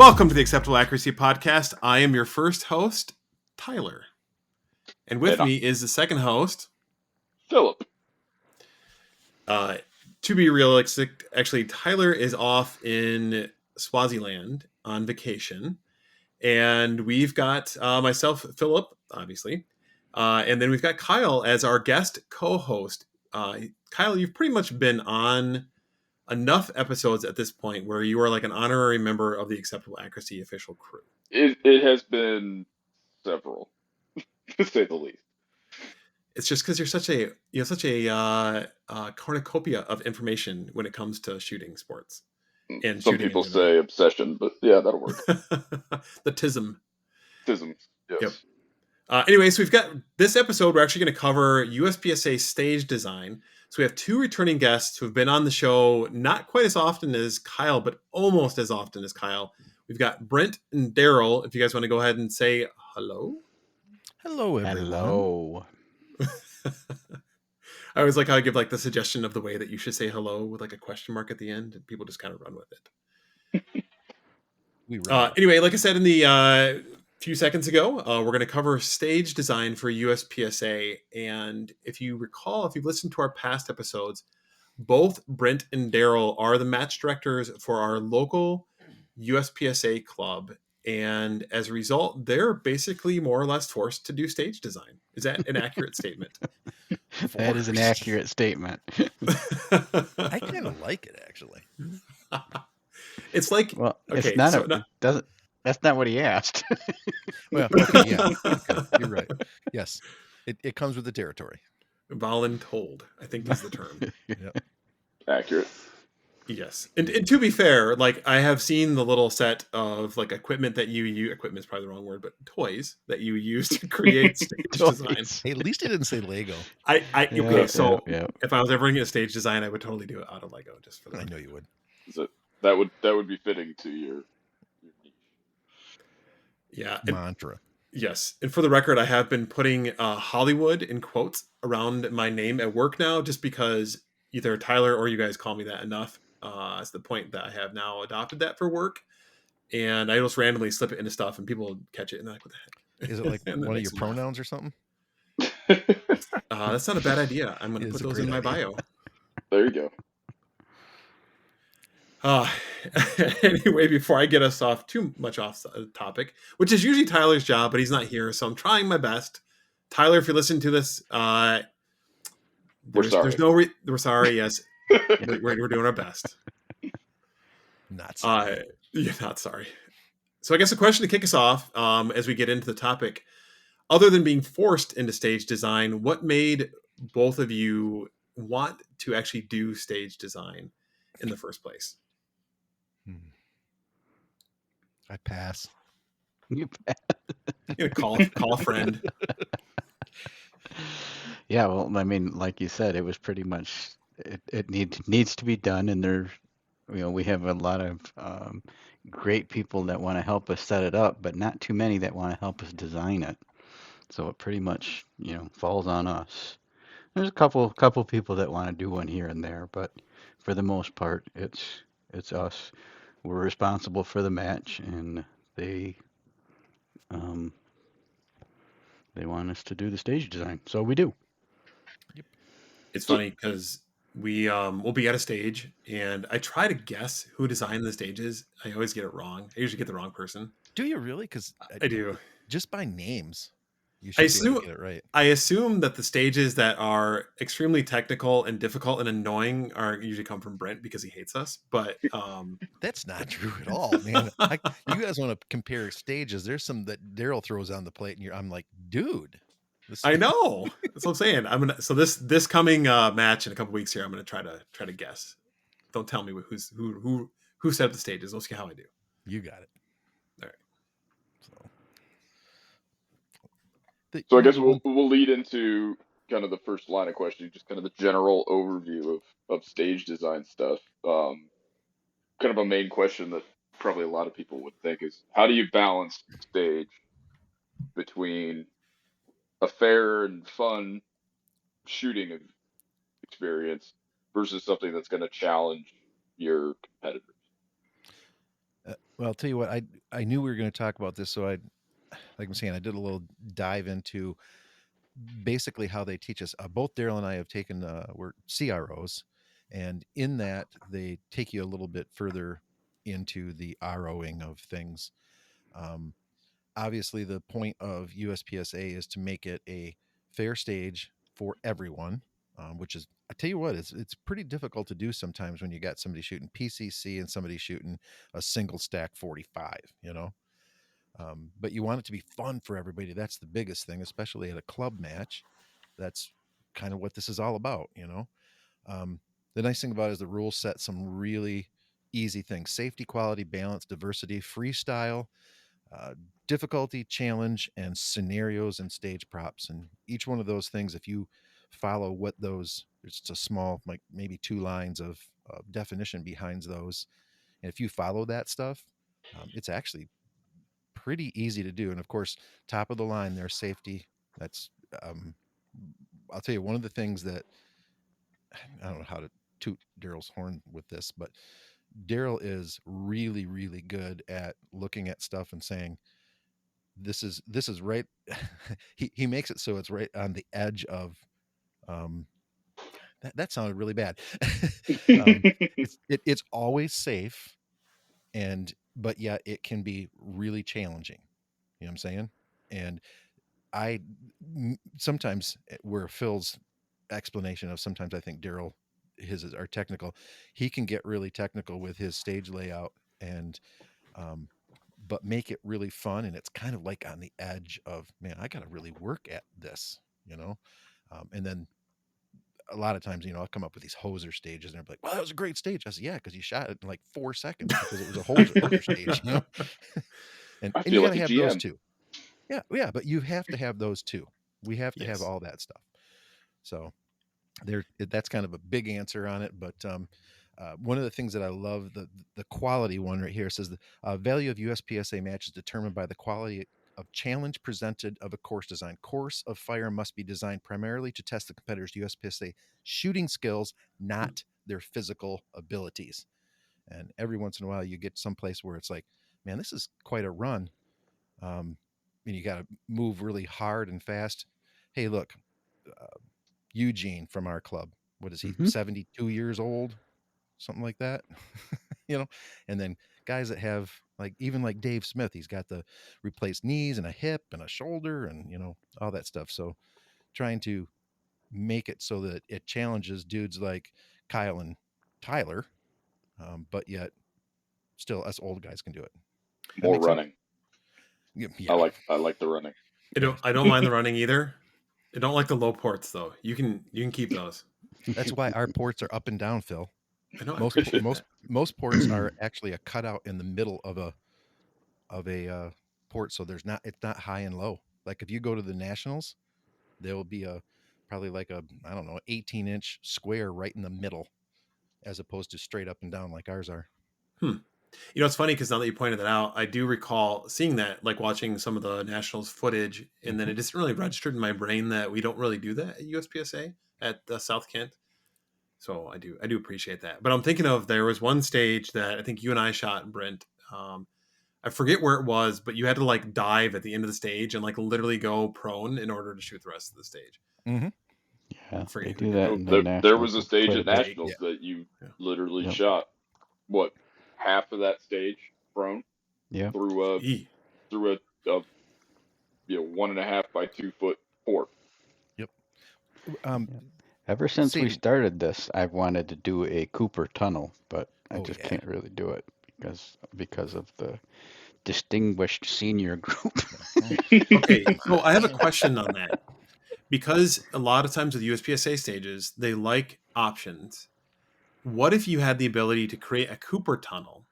Welcome to the Acceptable Accuracy Podcast. I am your first host, Tyler. And with me is the second host, Philip. To be realistic, actually, Tyler is off in Swaziland on vacation. And we've got myself, Philip, obviously. And then we've got Kyle as our guest co-host. Kyle, you've pretty much been on enough episodes at this point where you are like an honorary member of the Acceptable Accuracy official crew. It has been several, to say the least. It's just because you're such a cornucopia of information when it comes to shooting sports. And some people say obsession, but yeah, that'll work. The tism. Tisms, yes. Yep. Anyway, so we've got this episode. We're actually going to cover USPSA stage design. So we have two returning guests who have been on the show not quite as often as Kyle, but almost as often as Kyle. We've got Brent and Deryl. If you guys want to go ahead and say hello. Hello, everyone. Hello. I always like how I give like the suggestion of the way that you should say hello with like a question mark at the end, and people just kind of run with it. Anyway, like I said in the few seconds ago, we're going to cover stage design for USPSA. And if you recall, if you've listened to our past episodes, both Brent and Deryl are the match directors for our local USPSA club. And as a result, they're basically more or less forced to do stage design. Is that an accurate statement? That is an accurate statement. I kind of like it, actually. It's like, well, okay, it's not that's not what he asked. Well, okay, yeah, okay, you're right. Yes, it comes with the territory. Voluntold, I think is the term. Yep. Accurate. Yes. And to be fair, like I have seen the little set of like equipment that you use. Equipment is probably the wrong word, but toys that you use to create stage design. Hey, at least I didn't say Lego. If I was ever going to get a stage design, I would totally do it out of Lego just for that. I know you would. So that would be fitting to your niche. Yeah. Mantra. Yes. And for the record, I have been putting Hollywood in quotes around my name at work now, just because either Tyler or you guys call me that enough. It's the point that I have now adopted that for work, and I just randomly slip it into stuff, and people catch it, and they're like, "What the heck?" Is it like one of your pronouns or something? That's not a bad idea. I'm going to put those in my bio. There you go. Anyway, before I get us off too much off topic, which is usually Tyler's job, but he's not here, so I'm trying my best. Tyler, if you listen to this, we're sorry. We're sorry. Yes. We're doing our best. Not sorry. You're not sorry. So I guess the question to kick us off, as we get into the topic, other than being forced into stage design, what made both of you want to actually do stage design in the first place? I pass. You pass. You call a friend. Yeah, well, I mean, like you said, it was pretty much it needs to be done, and we have a lot of great people that want to help us set it up, but not too many that want to help us design it. So it pretty much falls on us. There's a couple people that want to do one here and there, but for the most part, it's us. We're responsible for the match, and they want us to do the stage design, so we do. Yep. It's funny because we'll be at a stage, and I try to guess who designed the stages. I always get it wrong. I usually get the wrong person. Do you really? Because I do. Just by names, you should be able to get it right. I assume that the stages that are extremely technical and difficult and annoying usually come from Brent because he hates us. But that's not true at all, man. You guys want to compare stages? There's some that Deryl throws on the plate, and I'm like, dude. I know. That's what I'm saying. So this coming match in a couple weeks here, I'm gonna try to guess. Don't tell me who set up the stages. Let's see how I do. You got it. All right. So I guess we'll lead into kind of the first line of questioning, just kind of the general overview of stage design stuff. Kind of a main question that probably a lot of people would think is, how do you balance stage between a fair and fun shooting experience versus something that's going to challenge your competitors? Well, I'll tell you what, I knew we were going to talk about this, so like I'm saying, I did a little dive into basically how they teach us. Both Daryl and I have taken we're CROs, and in that they take you a little bit further into the ROing of things. Um, Obviously, the point of USPSA is to make it a fair stage for everyone, which is, I tell you what, it's pretty difficult to do sometimes when you got somebody shooting PCC and somebody shooting a single stack 45, you know. But you want it to be fun for everybody. That's the biggest thing, especially at a club match. That's kind of what this is all about, you know. The nice thing about it is the rules set some really easy things: safety, quality, balance, diversity, freestyle, uh, difficulty, challenge, and scenarios and stage props. And each one of those things, if you follow what those, it's a small, like maybe 2 lines of definition behind those. And if you follow that stuff, it's actually pretty easy to do. And of course, top of the line, there's safety. That's, um, I'll tell you, one of the things that I don't know how to toot Daryl's horn with this, but Daryl is really, really good at looking at stuff and saying, this is right. He makes it so it's right on the edge of, um, that sounded really bad. It's always safe, and but yet it can be really challenging. You know what I'm saying? And sometimes where Phil's explanation of, sometimes I think Daryl, his are technical. He can get really technical with his stage layout, and um, but make it really fun. And it's kind of like on the edge of, man, I got to really work at this, you know. And then a lot of times, I'll come up with these hoser stages, and they're like, "Well, that was a great stage." I said, "Yeah, because you shot it in like 4 seconds because it was a hoser stage, you know." and I and you feel got like to a have those GM. too. Yeah, but you have to have those too. We have to have Yes. all that stuff. So that's kind of a big answer on it. But one of the things that I love, the quality one right here, says the value of USPSA match is determined by the quality of challenge presented of a course design. Course of fire must be designed primarily to test the competitor's USPSA shooting skills, not their physical abilities. And every once in a while, you get someplace where it's like, man, this is quite a run. And you got to move really hard and fast. Hey, look, uh, Eugene from our club. What is he? Mm-hmm. 72 years old, something like that. And then guys that have, like, even like Dave Smith, he's got the replaced knees and a hip and a shoulder and all that stuff. So trying to make it so that it challenges dudes like Kyle and Tyler, but yet still us old guys can do it. That More makes sense. running. Yeah. I like the running. I don't mind the running either. I don't like the low ports though. You can keep those. That's why our ports are up and down, Phil. I know. I Most appreciate most that. most ports are actually a cutout in the middle of a port, so it's not high and low. Like if you go to the Nationals, there will be probably like a, I don't know, 18-inch square right in the middle, as opposed to straight up and down like ours are. It's funny because now that you pointed that out, I do recall seeing that, like watching some of the Nationals footage, and then it just really registered in my brain that we don't really do that at USPSA at South Kent. So I do appreciate that. But I'm thinking of, there was one stage that I think you and I shot, Brent. I forget where it was, but you had to like dive at the end of the stage and like literally go prone in order to shoot the rest of the stage. Mm-hmm. Yeah, I forget they who do did that that. Oh, in the there was nationals a stage quite a at bit. Nationals Yeah. that you Yeah. literally Yep. shot what, half of that stage prone Yep. through a Eee. 1.5 by 2 foot port. Yep. Yep. Ever since we Sadie. started this, I've wanted to do a Cooper tunnel, but I Oh just yeah. can't really do it because of the distinguished senior group. Okay, so I have a question on that. Because a lot of times with USPSA stages, they like options. What if you had the ability to create a Cooper tunnel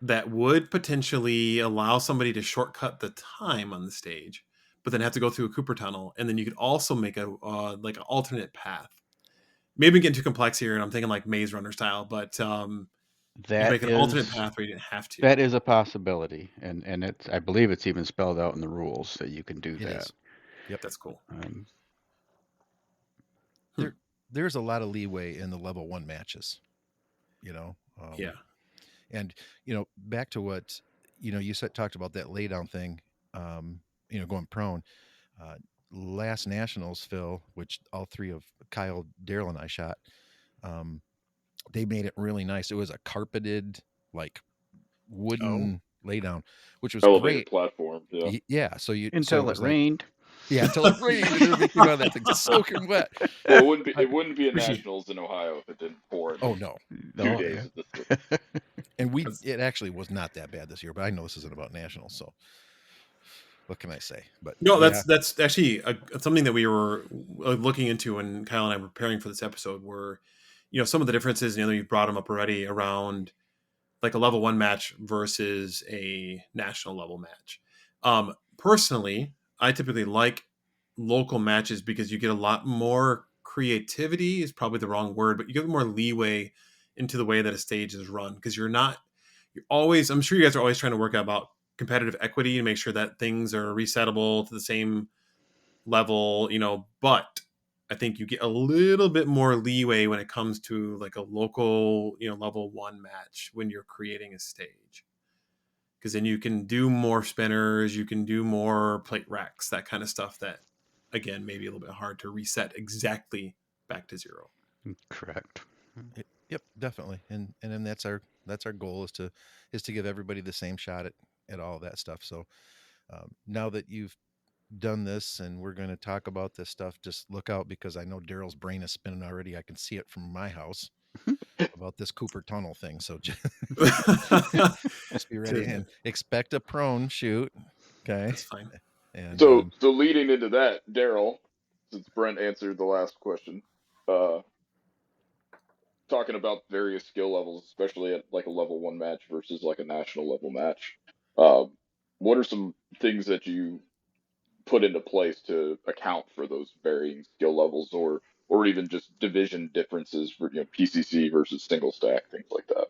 that would potentially allow somebody to shortcut the time on the stage, but then have to go through a Cooper tunnel, and then you could also make a like an alternate path? Maybe getting too complex here, and I'm thinking like Maze Runner style, but you That make an alternate is path where you didn't have to. that is a possibility, and it's, I believe it's even spelled out in the rules that you can do It that. is. Yep. That's cool. Um, Hmm. There's a lot of leeway in the level 1 matches, you know. Yeah. And, back to what, you talked about that lay down thing, going prone. Uh, Last nationals, Phil, which all three of Kyle, Daryl, and I shot, they made it really nice. It was a carpeted, like wooden lay down, which was Elevated great. platform. Yeah. Yeah. So Until it rained. until it rained and everything on that thing soaking wet. Well, it wouldn't be a nationals in Ohio if it didn't pour in Oh no. 2 days of this. And it actually was not that bad this year, but I know this isn't about nationals, so what can I say? But no, that's actually something that we were looking into when Kyle and I were preparing for this episode. Were some of the differences? You brought them up already around like a level 1 match versus a national level match. Personally, I typically like local matches because you get a lot more creativity is probably the wrong word, but you get more leeway into the way that a stage is run because you're always, I'm sure you guys are always trying to work out about competitive equity and make sure that things are resettable to the same level, but I think you get a little bit more leeway when it comes to like a local, level 1 match when you're creating a stage. Because then you can do more spinners, you can do more plate racks, that kind of stuff that, again, maybe a little bit hard to reset exactly back to 0. Correct. Yep, definitely. And then that's our goal is to give everybody the same shot at all of that stuff. So now that you've done this and we're going to talk about this stuff, just look out because I know Daryl's brain is spinning already. I can see it from my house about this Cooper tunnel thing. So just be ready and expect a prone shoot. Okay. That's fine. And So leading into that, Daryl, since Brent answered the last question, talking about various skill levels, especially at like a level 1 match versus like a national level match, what are some things that you put into place to account for those varying skill levels, or even just division differences for PCC versus single stack, things like that?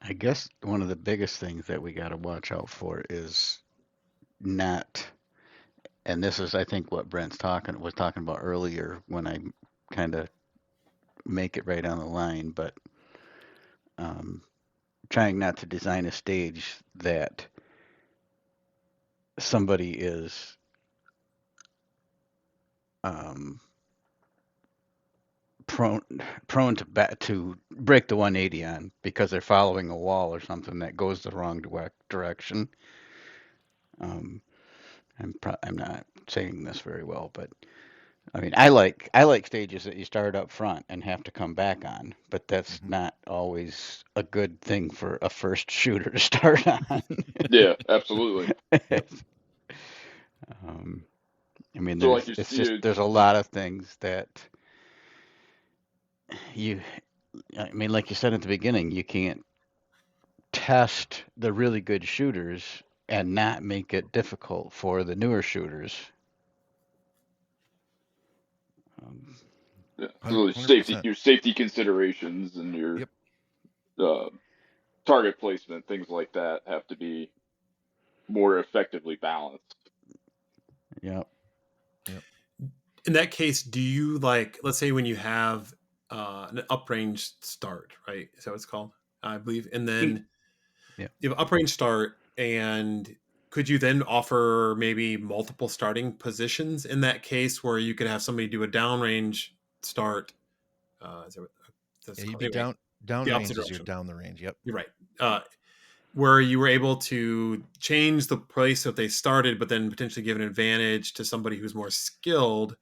I guess one of the biggest things that we got to watch out for is not, and this is I think what Brent's was talking about earlier when I kind of make it right on the line, but trying not to design a stage that somebody is prone to break the 180 on because they're following a wall or something that goes the wrong direction. I'm not saying this very well, but I mean I like stages that you start up front and have to come back on, but that's not always a good thing for a first shooter to start on. Yeah, absolutely. I mean, So there's a lot of things that I mean, like you said at the beginning, you can't test the really good shooters and not make it difficult for the newer shooters. Yeah. So your safety considerations and your target placement, things like that, have to be more effectively balanced. Yep. In that case, do you let's say when you have an uprange start, right? Is that what it's called? I believe. And then you have uprange start, and could you then offer maybe multiple starting positions in that case where you could have somebody do a downrange start? Is that what that's you'd called? be Anyway, down the range opposite as you're direction. down the range. Yep. You're right. Where you were able to change the place that they started, but then potentially give an advantage to somebody who's more skilled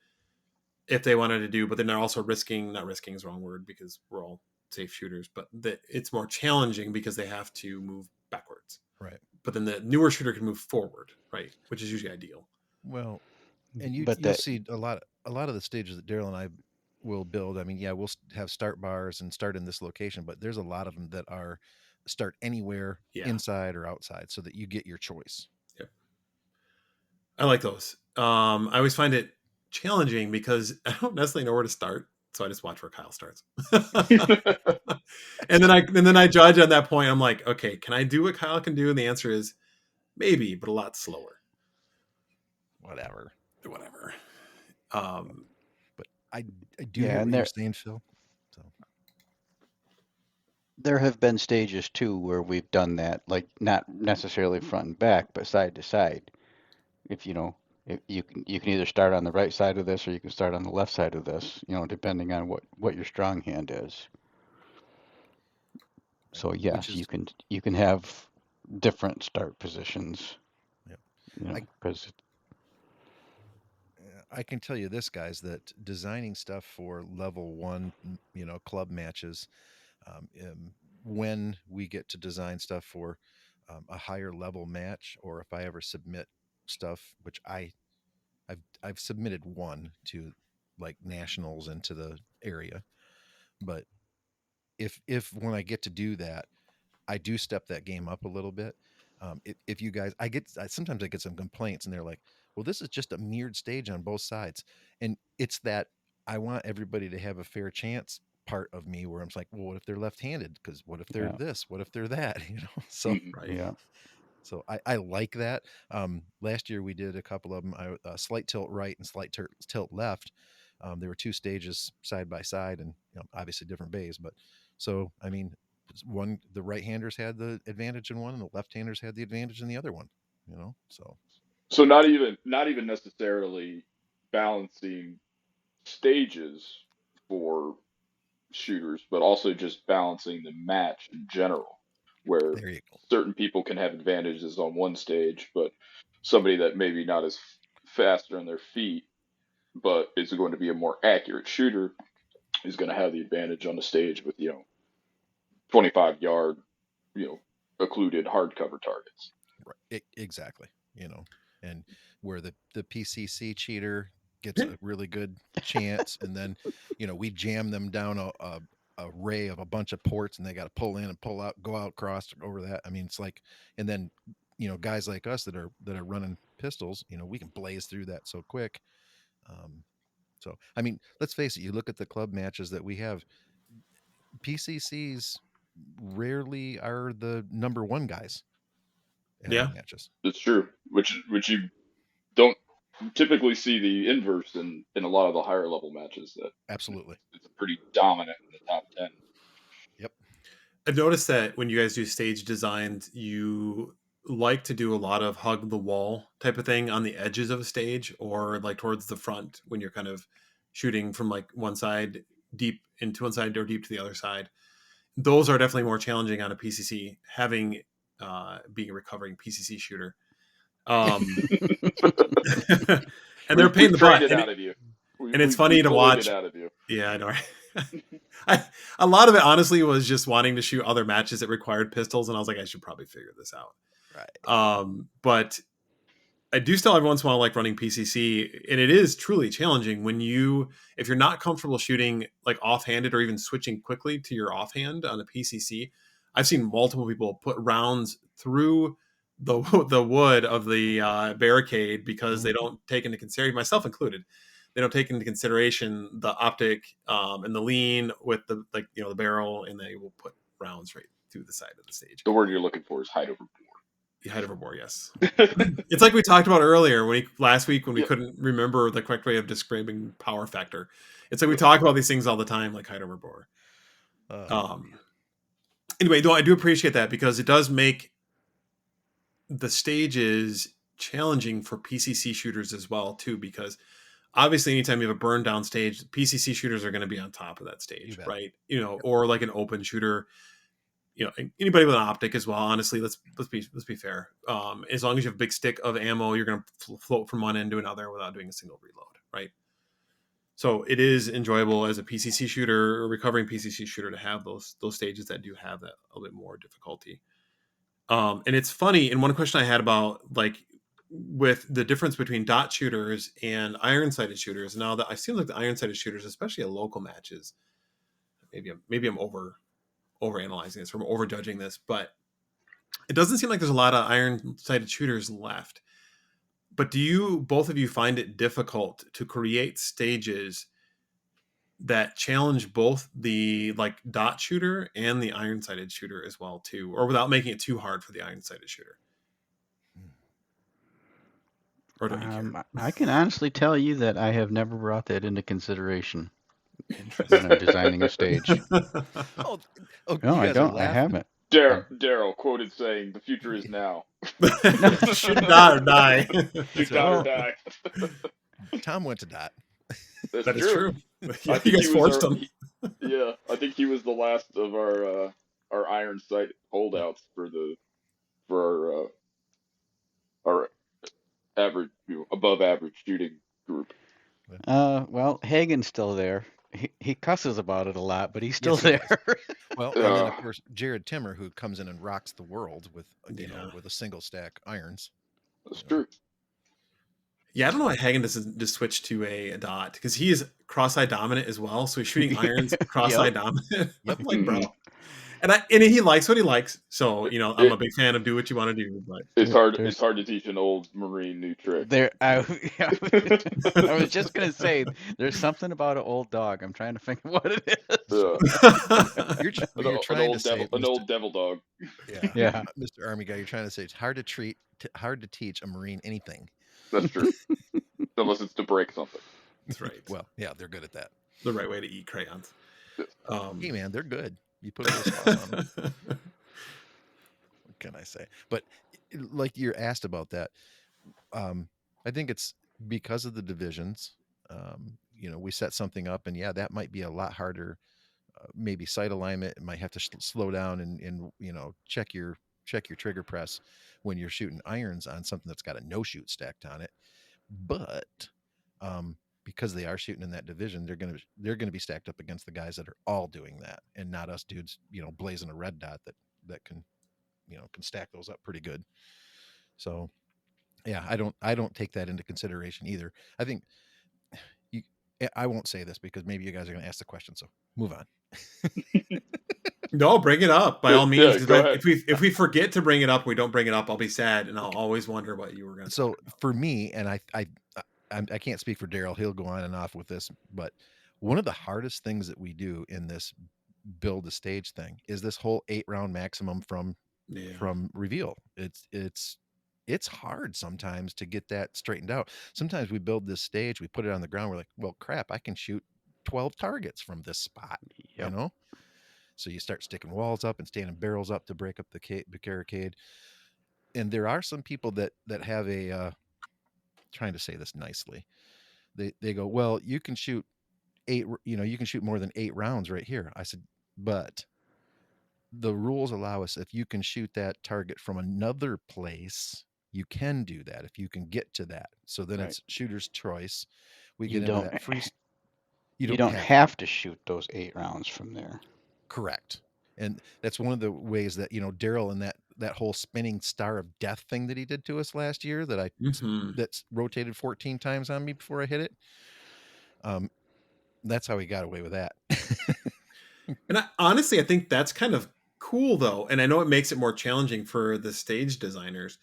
if they wanted to do, but then they're also not risking is the wrong word because we're all safe shooters, but that it's more challenging because they have to move backwards. Right. But then the newer shooter can move forward, right? Which is usually ideal. Well, and you'll see a lot of the stages that Daryl and I will build. I mean, yeah, we'll have start bars and start in this location, but there's a lot of them that are start anywhere inside or outside so that you get your choice. Yep. I like those. I always find it challenging because I don't necessarily know where to start. So I just watch where Kyle starts. and then I judge on that point. I'm like, okay, can I do what Kyle can do? And the answer is maybe, but a lot slower. Whatever. whatever. But I do hear and what you're saying, Phil. So there have been stages too where we've done that, like not necessarily front and back, but side to side. If if you can either start on the right side of this or you can start on the left side of this, depending on what your strong hand is. So which yes, is you can have different start positions, I because I can tell you this, guys, that designing stuff for level 1, club matches, when we get to design stuff for a higher level match, or if I ever submit stuff, which I've submitted one to like nationals into the area, but if when I get to do that, I do step that game up a little bit. If you guys, sometimes I get some complaints, and they're like, "Well, this is just a mirrored stage on both sides," and it's that I want everybody to have a fair chance part of me where I'm like, "Well, what if they're left-handed? Because what if they're yeah, this? What if they're that?" So Mhm. Right. yeah. so I like that. Last year we did a couple of them. Slight tilt right and slight tilt left. There were two stages side by side, and obviously different bays. But so I mean, the right-handers had the advantage in one, and the left-handers had the advantage in the other one. So So not even necessarily balancing stages for shooters, but also just balancing the match in general, where there you go. certain people can have advantages on one stage, but somebody that maybe not as faster on their feet, but is going to be a more accurate shooter, is going to have the advantage on the stage with 25-yard, occluded hardcover targets. Right. Exactly. And where the PCC cheater gets a really good chance, and then, we jam them down a array of a bunch of ports, and they got to pull in and pull out, go out, cross over that. I mean, it's like, and then, guys like us that are running pistols, we can blaze through that so quick. So, I mean, let's face it, you look at the club matches that we have, PCCs rarely are the number one guys in our Yeah. matches. It's true, which you don't typically see the inverse in a lot of the higher level matches. That Absolutely. it's pretty dominant in the top 10. Yep. I've noticed that when you guys do stage designs, you like to do a lot of hug the wall type of thing on the edges of a stage, or like towards the front when you're kind of shooting from like one side deep into one side or deep to the other side. Those are definitely more challenging on a PCC, having being a recovering PCC shooter. Um, and they're a pain in We've the trained butt. it out of you. And it's funny We've to bullied it watch. out of you. Yeah, I know. Right? A lot of it, honestly, was just wanting to shoot other matches that required pistols, and I was like, I should probably figure this out. Right. But I do still every once in a while like running PCC, and it is truly challenging when if you're not comfortable shooting like offhanded or even switching quickly to your offhand on a PCC. I've seen multiple people put rounds through the wood of the barricade because they don't take into consideration, myself included, they don't take into consideration the optic and the lean with the the barrel, and they will put rounds right through the side of the stage. The word you're looking for is hide over You hide overboard, yes. board. It's like we talked about earlier last week when we Yep. couldn't remember the correct way of describing power factor. It's like we talk about these things all the time, like hide overboard. Anyway, though I do appreciate that because it does make the stages challenging for PCC shooters as well too. Because obviously, anytime you have a burn down stage, PCC shooters are going to be on top of that stage, right? Yep. Or like an open shooter. Anybody with an optic as well. Honestly, let's be fair. As long as you have a big stick of ammo, you're going to float from one end to another without doing a single reload, right? So it is enjoyable as a PCC shooter or recovering PCC shooter to have those stages that do have that a little bit more difficulty. And it's funny. And one question I had about like with the difference between dot shooters and iron sighted shooters. Now that I feel like the iron sighted shooters, especially at local matches, maybe I'm overanalyzing this or overjudging this, but it doesn't seem like there's a lot of iron sighted shooters left. But do both of you find it difficult to create stages that challenge both the like dot shooter and the iron sighted shooter as well too, or without making it too hard for the iron sighted shooter? or don't you care? I can honestly tell you that I have never brought that into consideration when Interesting. I'm designing a stage. Oh, oh, No, you I guys are don't. I laughing. haven't. Daryl quoted saying, "The future is now. Shoot dot or die. Shoot That's right. dot or Well, die." Tom went to dot. That's That is true. true. I Yeah, you think he guys was forced them. yeah, I think he was the last of our iron sight Yep. holdouts for our average, above average shooting group. well, Hagen's still there. He cusses about it a lot, but he's still Yes, he does. there. Well, and then Uh, of course Jared Timmer, who comes in and rocks the world with Yeah. with a single stack irons. that's You know, true. Yeah, I don't know so why Hagen doesn't just switch to a dot because he is cross-eye dominant as well. So he's shooting irons cross-eye Yep. dominant. yep. I'm like, bro. Hmm. And he likes what he likes. So, I'm It, a big fan of do what you want to do. But it's hard. It's There's hard to teach an old Marine new tricks. there. I was just gonna say there's something about an old dog. I'm trying to think of what it is. Yeah, What you're an trying to say, an Mister. old devil dog. Yeah, Yeah. Mr. Army guy, you're trying to say it's hard to hard to teach a Marine anything. That's true. Unless it's to break something. That's right. Well, yeah, they're good at that. The right way to eat crayons. Hey, man, they're good. You put a little sauce on them. What can I say? But like you're asked about that, I think it's because of the divisions. We set something up, and yeah, that might be a lot harder. Maybe sight alignment. It might have to slow down and check your trigger press when you're shooting irons on something that's got a no shoot stacked on it. But because they are shooting in that division, they're gonna be stacked up against the guys that are all doing that, and not us dudes, blazing a red dot that can can stack those up pretty good. So yeah, I don't take that into consideration either. I think you, I won't say this because maybe you guys are going to ask the question. So move on. No, bring it up by all means. Yeah, go ahead. If we forget to bring it up, we don't bring it up. I'll be sad, and I'll always wonder what you were going to. So for me, and I can't speak for Daryl. He'll go on and off with this, but one of the hardest things that we do in this build a stage thing is this whole 8-round maximum from reveal. It's hard sometimes to get that straightened out. Sometimes we build this stage, we put it on the ground, we're like, well, crap, I can shoot 12 targets from this spot. Yep. So you start sticking walls up and standing barrels up to break up the barricade. And there are some people that have a trying to say this nicely. They go, well, you can shoot you can shoot more than 8 rounds right here. I said, but the rules allow us, if you can shoot that target from another place, you can do that if you can get to that. So then Right. it's shooter's choice. We You get into don't. that free. You don't have to shoot those 8 rounds from there. Correct. And that's one of the ways that, Daryl and that whole spinning star of death thing that he did to us last year that that's rotated 14 times on me before I hit it. That's how he got away with that. And honestly, I think that's kind of cool though. And I know it makes it more challenging for the stage designers,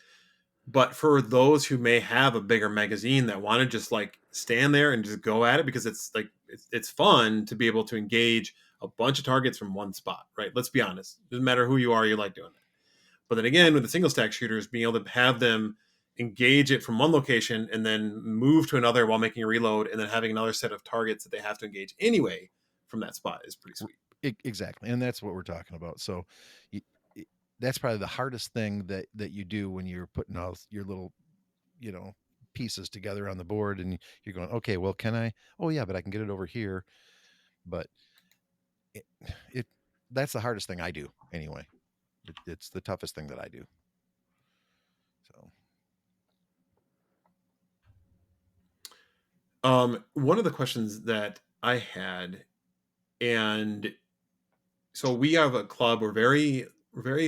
but for those who may have a bigger magazine that want to just like stand there and just go at it, because it's like, it's fun to be able to engage a bunch of targets from one spot, right? Let's be honest. Doesn't matter who you are, you like doing it. But then again, with the single stack shooters, being able to have them engage it from one location and then move to another while making a reload and then having another set of targets that they have to engage anyway from that spot is pretty sweet. Exactly. And that's what we're talking about. So that's probably the hardest thing that you do when you're putting all your little, pieces together on the board and you're going, okay, well, can I, oh yeah, but I can get it over here. But that's the hardest thing I do anyway. It's the toughest thing that I do. So, one of the questions that I had, and so we have a club, we're very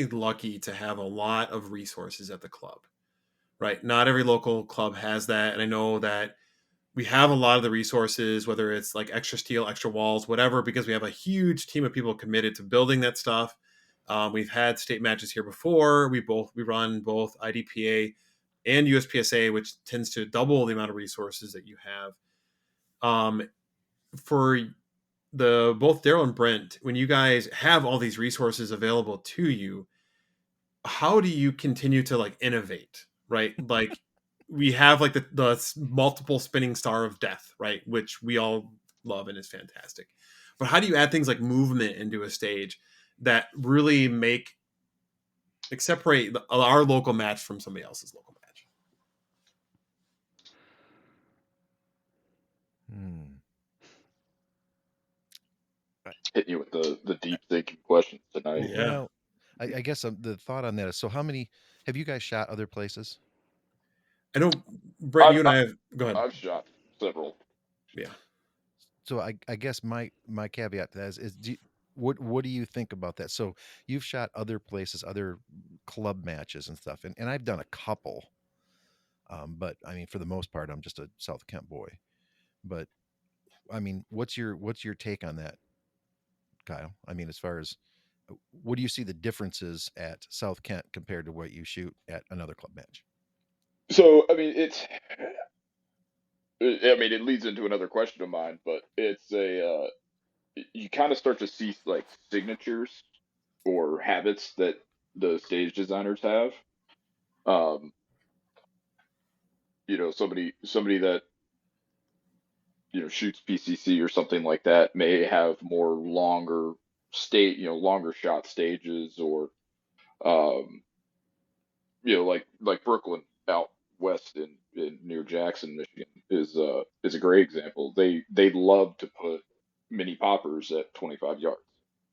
lucky to have a lot of resources at the club, right? Not every local club has that. And I know that we have a lot of the resources, whether it's like extra steel, extra walls, whatever, because we have a huge team of people committed to building that stuff. We've had state matches here before. We run both IDPA and USPSA, which tends to double the amount of resources that you have. For both Daryl and Brent, when you guys have all these resources available to you, how do you continue to like innovate, right? Like we have like the multiple spinning star of death, right? Which we all love and is fantastic. But how do you add things like movement into a stage that really separate our local match from somebody else's local match? Hitting you with the deep thinking questions tonight. Yeah. Well, I guess the thought on that is, so how many have you guys shot other places? I know, Brent, you and I, I have. Go ahead. I've shot several. Yeah. So I guess my caveat to that is what do you think about that? So you've shot other places, other club matches and stuff, and I've done a couple. But I mean, for the most part, I'm just a South Kent boy. But I mean, what's your take on that, Kyle? I mean, as far as what do you see the differences at South Kent compared to what you shoot at another club match? So I mean, it leads into another question of mine, but it's you kind of start to see like signatures or habits that the stage designers have. Um, somebody that shoots PCC or something like that may have more longer shot stages, or um, like Brooklyn out west in near Jackson, Michigan is a great example. They love to put mini poppers at 25 yards.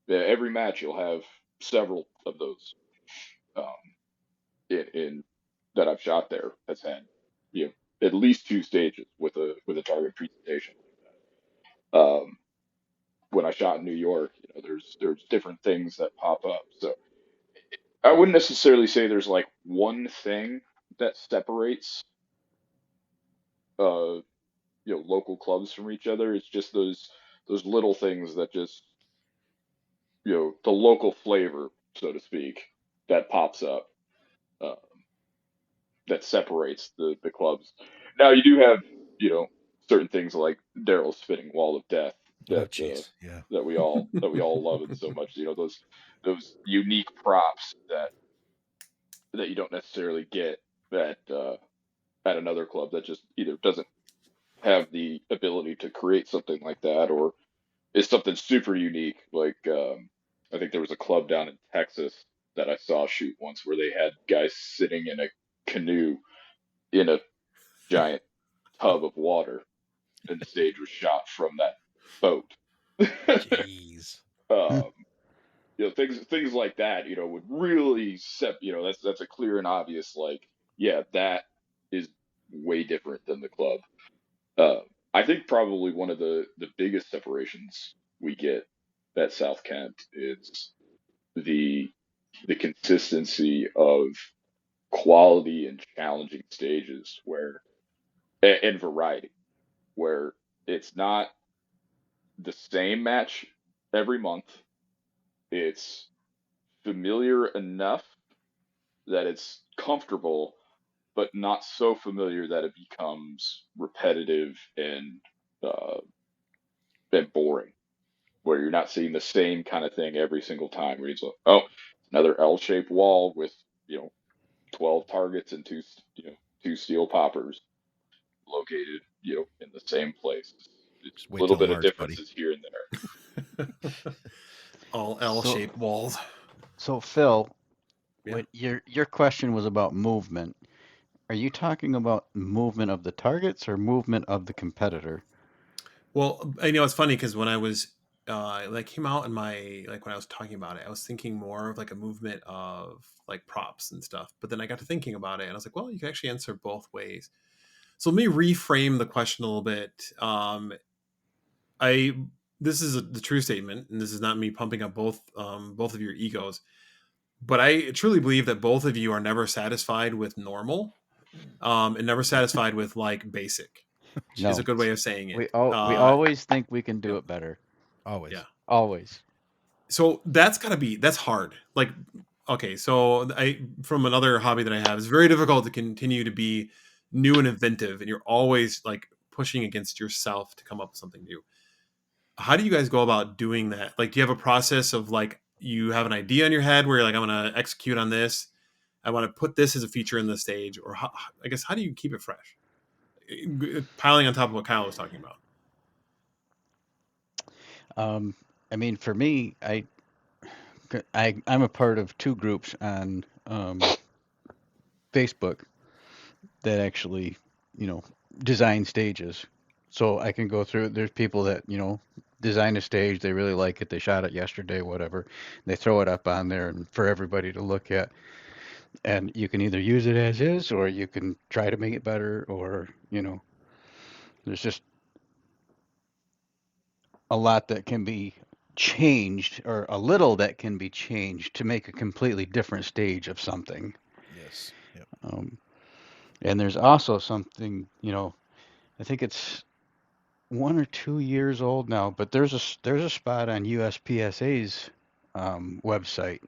Yeah, every match you'll have several of those. Um, in that I've shot there has had at least two stages with a target presentation. Um, when I shot in New York, there's different things that pop up. So I wouldn't necessarily say there's like one thing that separates uh local clubs from each other. It's just those little things that just the local flavor, so to speak, that pops up, uh, that separates the clubs. Now you do have certain things like Daryl's spinning wall of death Oh, that jeez, yeah. that we all love it so much. Those unique props that you don't necessarily get at another club that just either doesn't have the ability to create something like that, or is something super unique. Like I think there was a club down in Texas that I saw shoot once where they had guys sitting in a canoe in a giant tub of water, and the stage was shot from that boat. Jeez. um, things like that, would really that's a clear and obvious, like, yeah, that is way different than the club. Uh, I think probably one of the biggest separations we get at South Kent is the consistency of quality and challenging stages, and variety, where it's not the same match every month. It's familiar enough that it's comfortable, but not so familiar that it becomes repetitive uh, and boring, where you're not seeing the same kind of thing every single time. Where it's like, oh, another L-shaped wall with 12 targets and two steel poppers located in the same place. Just A wait little till bit of March, buddy. differences here and there. All So, L-shaped walls. so Phil, Yeah. what your question was about movement. Are you talking about movement of the targets or movement of the competitor? Well, it's funny because when I was like came out in my like when I was talking about it, I was thinking more of like a movement of like props and stuff. But then I got to thinking about it and I was like, well, you can actually answer both ways. So let me reframe the question a little bit. I This is the true statement, and this is not me pumping up both of your egos. But I truly believe that both of you are never satisfied with normal, and never satisfied with like basic. Is a No. good way of saying it. We always think we can do Yep, it better. Always. yeah. Always. So that's hard. Like, okay, so I from another hobby that I have, it's very difficult to continue to be new and inventive, and you're always like pushing against yourself to come up with something new. How do you guys go about doing that? Like, do you have a process of like you have an idea in your head where you're like, I'm gonna execute on this, I want to put this as a feature in the stage, or I guess how do you keep it fresh? Piling on top of what Kyle was talking about. I mean, for me, I'm a part of two groups on Facebook that actually, you know, design stages. So I can go through. There's people that design a stage. They really like it. They shot it yesterday, whatever. They throw it up on there and for everybody to look at. And you can either use it as is, or you can try to make it better, or there's just a lot that can be changed, or a little that can be changed to make a completely different stage of something. Yes. Yep. And there's also something, I think it's 1 or 2 years old now, but there's a spot on USPSA's website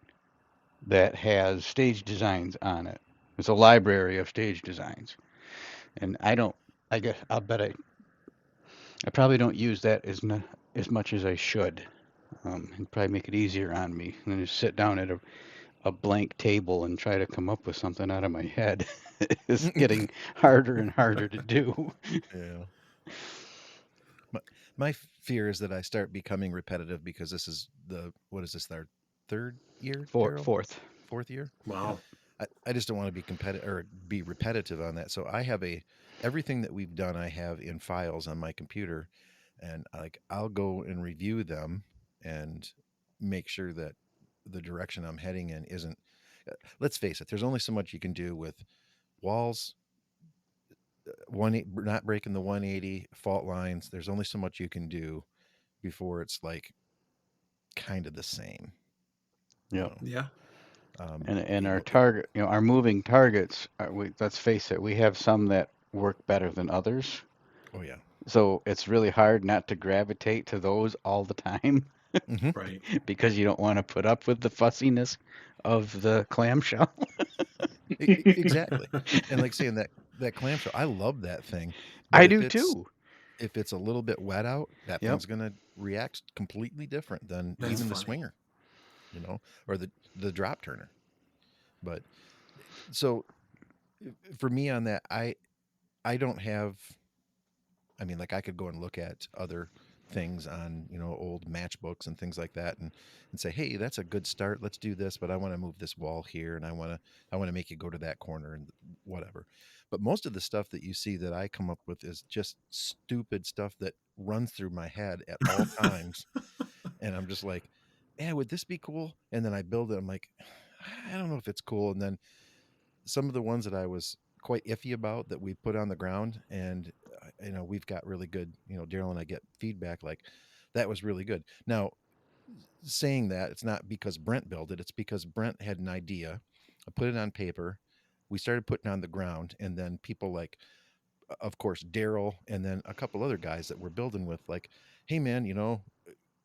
that has stage designs on it. It's a library of stage designs, and I guess I probably don't use that as much as I should. It'd probably make it easier on me than to sit down at a blank table and try to come up with something out of my head. It's getting harder and harder to do. Yeah. My fear is that I start becoming repetitive because this is what is this, our third year, Daryl? Fourth. Fourth year? Wow. I just don't want to be competitive or be repetitive on that. So I have everything that we've done, I have in files on my computer, and I'll go and review them and make sure that the direction I'm heading in isn't. Let's face it. There's only so much you can do with walls, not breaking the 180 fault lines. There's only so much you can do before it's like kind of the same. Yep. Yeah. And our target, our moving targets, let's face it, we have some that work better than others. Oh yeah. So it's really hard not to gravitate to those all the time. Mm-hmm. Right. Because you don't want to put up with the fussiness of the clamshell. Exactly. And like saying that clamshell, I love that thing, but I do too. if it's a little bit wet out, that Yep. thing's gonna react completely different than That's even the funny. swinger, or the drop turner. But so for me on that, I don't have. I mean, like I could go and look at other things on old matchbooks and things like that, and say, hey, that's a good start. Let's do this, but I want to move this wall here, and I want to make you go to that corner and whatever. But most of the stuff that you see that I come up with is just stupid stuff that runs through my head at all times, and I'm just like, yeah, would this be cool? And then I build it. I'm like, I don't know if it's cool, and then some of the ones that I was quite iffy about that we put on the ground, and we've got really good, Daryl and I get feedback like that was really good. Now, saying that, it's not because Brent built it, it's because Brent had an idea. I put it on paper, we started putting on the ground, and then people like, of course, Daryl, and then a couple other guys that we're building with, like, hey man,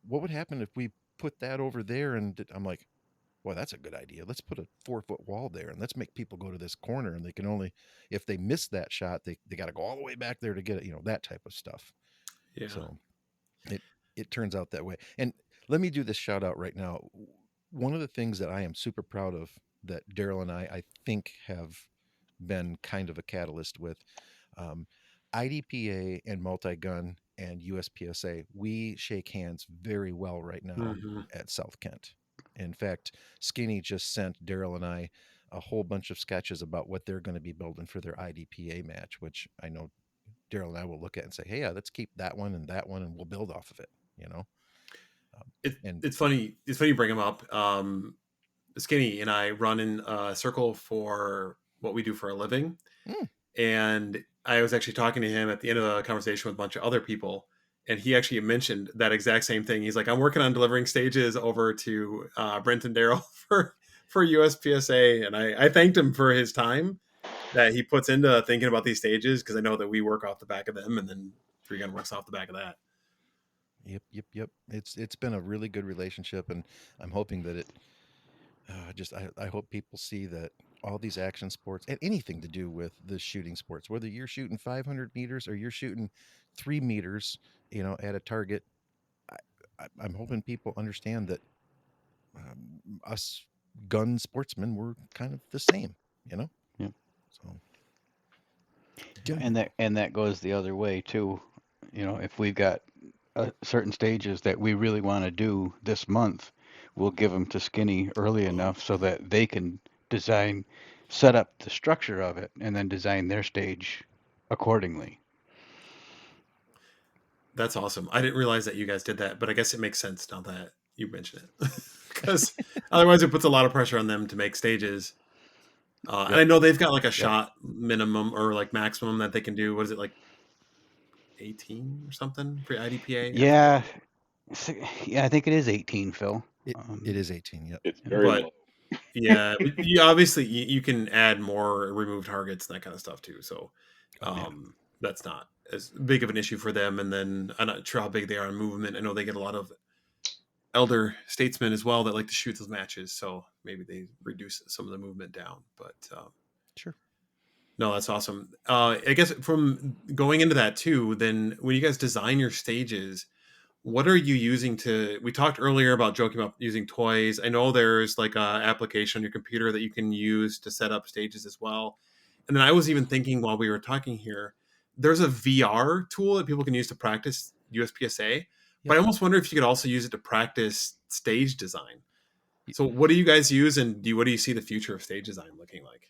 what would happen if we put that over there? And I'm like, well, that's a good idea. Let's put a 4-foot wall there, and let's make people go to this corner, and they can only, if they miss that shot, they got to go all the way back there to get it, that type of stuff. Yeah. So it turns out that way. And let me do this shout out right now. One of the things that I am super proud of that Daryl and I think have been kind of a catalyst with, um, IDPA and Multi-Gun and USPSA, we shake hands very well right now at South Kent. In fact, Skinny just sent Daryl and I a whole bunch of sketches about what they're going to be building for their IDPA match, which I know Daryl and I will look at and say, hey, yeah, let's keep that one, and we'll build off of it, and It's funny. It's funny you bring him up. Skinny and I run in a circle for what we do for a living. And I was actually talking to him at the end of the conversation with a bunch of other people. And he actually mentioned that exact same thing. He's like, I'm working on delivering stages over to Brent and Deryl for USPSA. And I thanked him for his time that he puts into thinking about these stages, because I know that we work off the back of them, and then Three Gun works off the back of that. Yep. It's been a really good relationship, and I'm hoping that I hope people see that all these action sports and anything to do with the shooting sports, whether you're shooting 500 meters or you're shooting 3 meters, at a target, I'm hoping people understand that us gun sportsmen were kind of the same, you know. Yep. So And that goes the other way too. You know, if we've got certain stages that we really want to do this month, we'll give them to Skinny early enough so that they can set up the structure of it, and then design their stage accordingly. That's awesome. I didn't realize that you guys did that, but I guess it makes sense now that you mention it. Because otherwise it puts a lot of pressure on them to make stages. And I know they've got like a shot minimum or like maximum that they can do. What is it, like 18 or something for IDPA? Yeah, yeah, I think it is 18, Phil. It is 18. Yep. It's very But low. yeah, but you obviously you can add more remove targets and that kind of stuff too. So that's not as big of an issue for them. And then I'm not sure how big they are in movement. I know they get a lot of elder statesmen as well that like to shoot those matches. So maybe they reduce some of the movement down. But Sure. no, that's awesome. I guess from going into that too, then when you guys design your stages, what are you using to? We talked earlier about joking about using toys. I know there's like a application on your computer that you can use to set up stages as well. And then I was even thinking while we were talking here, there's a VR tool that people can use to practice USPSA. But I almost wonder if you could also use it to practice stage design. So what do you guys use, and what do you see the future of stage design looking like?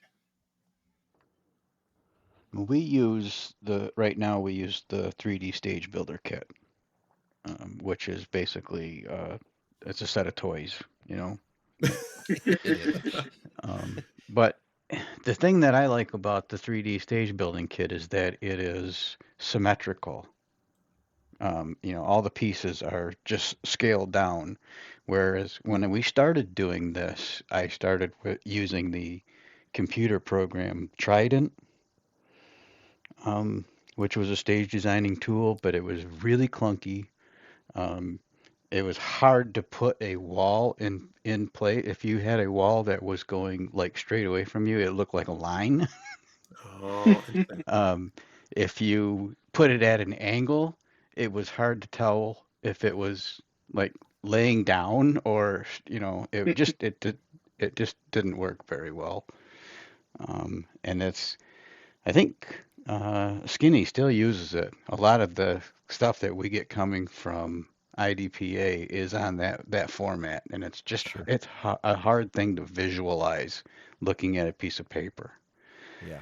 Right now we use the 3D stage builder kit, which is basically it's a set of toys, you know. But the thing that I like about the 3D stage building kit is that it is symmetrical. You know, all the pieces are just scaled down. Whereas when we started doing this, I started with using the computer program Trident, which was a stage designing tool, but it was really clunky. It was hard to put a wall in place. If you had a wall that was going like straight away from you, it looked like a line. Oh, interesting. If you put it at an angle, it was hard to tell if it was like laying down or, you know, it just didn't work very well. And I think Skinny still uses it. A lot of the stuff that we get coming from IDPA is on that format, and it's just it's a hard thing to visualize looking at a piece of paper. Yeah.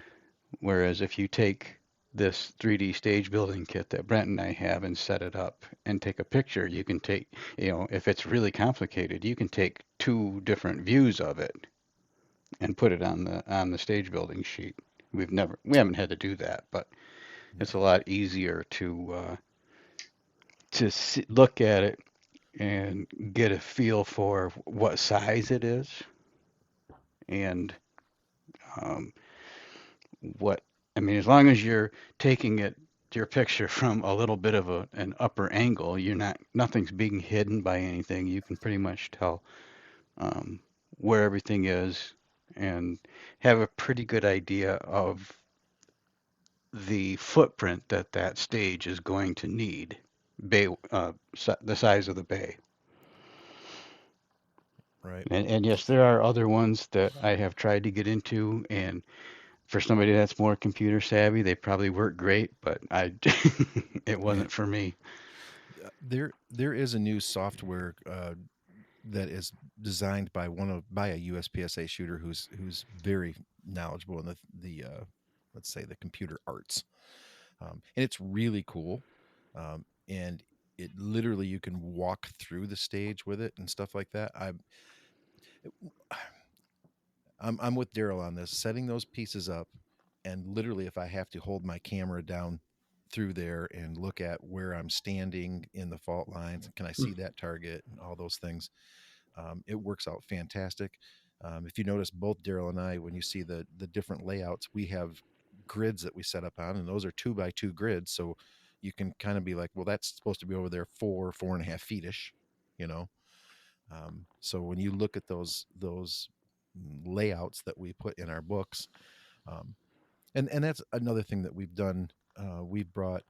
Whereas if you take this 3D stage building kit that Brent and I have and set it up and take a picture, you can take, you know, if it's really complicated, you can take two different views of it and put it on the stage building sheet. We haven't had to do that, but it's a lot easier to look at it and get a feel for what size it is and um, what I mean. As long as you're taking your picture from a little bit of an upper angle, nothing's being hidden by anything. You can pretty much tell where everything is and have a pretty good idea of the footprint that stage is going to need, the size of the bay. Right. And yes, there are other ones that I have tried to get into, and for somebody that's more computer savvy, they probably work great, but it wasn't for me. There is a new software that is designed by by a USPSA shooter who's very knowledgeable in the let's say the computer arts, and it's really cool, and it literally you can walk through the stage with it and stuff like that. I'm with Daryl on this, setting those pieces up, and literally if I have to hold my camera down through there and look at where I'm standing in the fault lines, can I see that target and all those things, it works out fantastic. If you notice, both Daryl and I, when you see the different layouts, we have grids that we set up on, and those are 2x2 grids, so you can kind of be like, well, that's supposed to be over there 4.5 feet ish, you know. So when you look at those layouts that we put in our books, um, and that's another thing that we've done. We've brought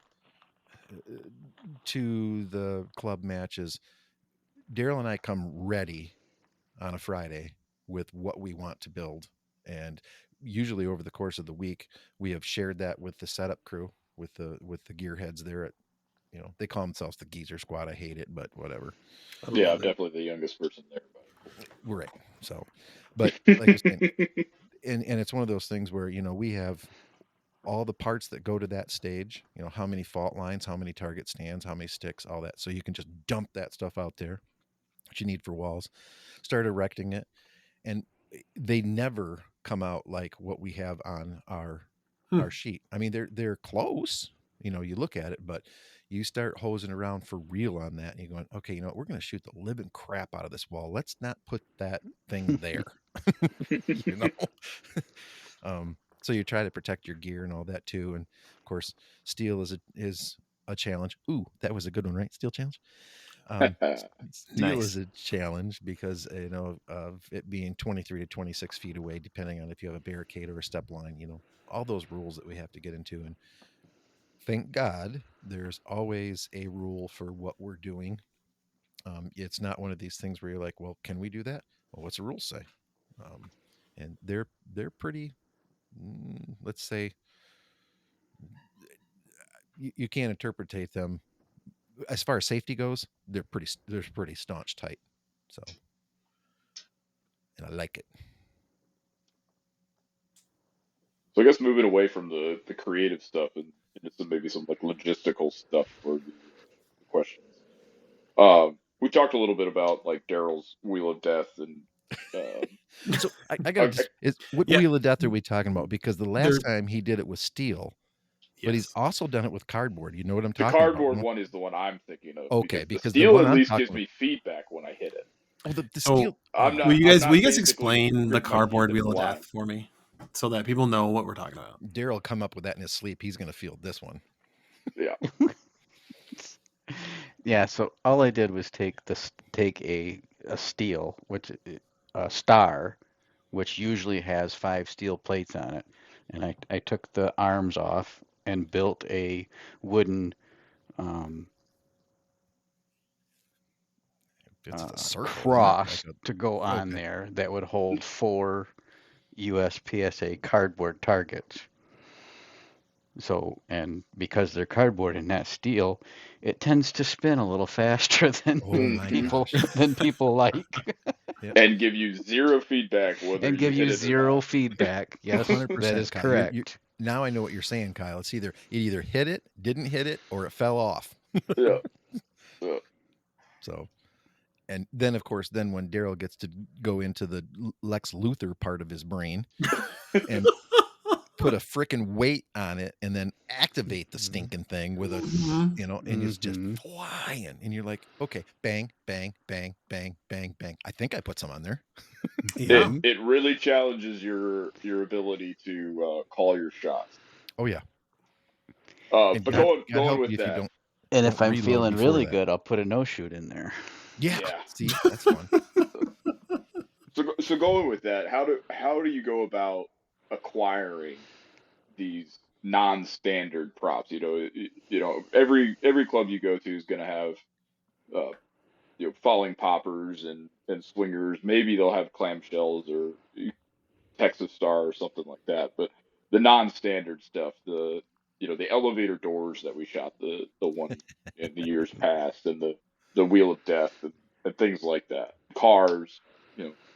to the club matches. Daryl and I come ready on a Friday with what we want to build. And usually over the course of the week, we have shared that with the setup crew, with the gearheads there at, they call themselves the Geezer Squad. I hate it, but whatever. I Yeah, I'm love it. definitely the youngest person there, but We're right. So, but like I was saying, and it's one of those things where, we have all the parts that go to that stage, how many fault lines, how many target stands, how many sticks, all that. So you can just dump that stuff out there, what you need for walls, start erecting it. And they never come out like what we have on our sheet. I mean, they're close, you look at it, but you start hosing around for real on that and you're going, okay, you know what, we're going to shoot the living crap out of this wall. Let's not put that thing there. you know so you try to protect your gear and all that too. And of course, steel is a challenge. Ooh, that was a good one, right? Steel challenge. Steel is a challenge because of it being 23 to 26 feet away, depending on if you have a barricade or a step line. All those rules that we have to get into. And thank God there's always a rule for what we're doing. It's not one of these things where you're like, well, can we do that? Well, what's the rules say? And they're pretty, let's say, you can't interpretate them as far as safety goes. They're pretty staunch, tight. So, and I like it. So I guess moving away from the creative stuff and into maybe some like logistical stuff for the questions. We talked a little bit about like Daryl's Wheel of Death and so I got to what Wheel of Death are we talking about? Because the last time he did it with steel, but he's also done it with cardboard. You know what I'm talking about? The cardboard one is the one I'm thinking of. Okay, because the steel at least gives me feedback when I hit it. Oh, the steel. Will you guys explain the cardboard Wheel of Death for me, so that people know what we're talking about? Daryl come up with that in his sleep. He's going to feel this one. Yeah. Yeah. So all I did was take a steel, which a star, which usually has 5 steel plates on it, and I took the arms off and built a wooden cross to go on there that would hold 4 USPSA cardboard targets. So, and because they're cardboard and not steel, it tends to spin a little faster than people like. And give you zero feedback. Feedback. Yes, 100%. That is correct. Now I know what you're saying, Kyle. It's either hit it, didn't hit it, or it fell off. Yeah. So, and then of course, when Daryl gets to go into the Lex Luthor part of his brain and put a freaking weight on it and then activate the stinking thing with a, and it's just flying. And you're like, okay, bang, bang, bang, bang, bang, bang. I think I put some on there. Yeah. It really challenges your ability to call your shots. Oh yeah. But going with that. And if I'm feeling really good, I'll put a no shoot in there. Yeah. See, that's fun. So going with that, how do you go about acquiring these non-standard props? Every club you go to is going to have falling poppers and swingers. Maybe they'll have clamshells or Texas Star or something like that. But the non-standard stuff, the elevator doors that we shot the one in the years past, and the Wheel of Death and things like that. Cars,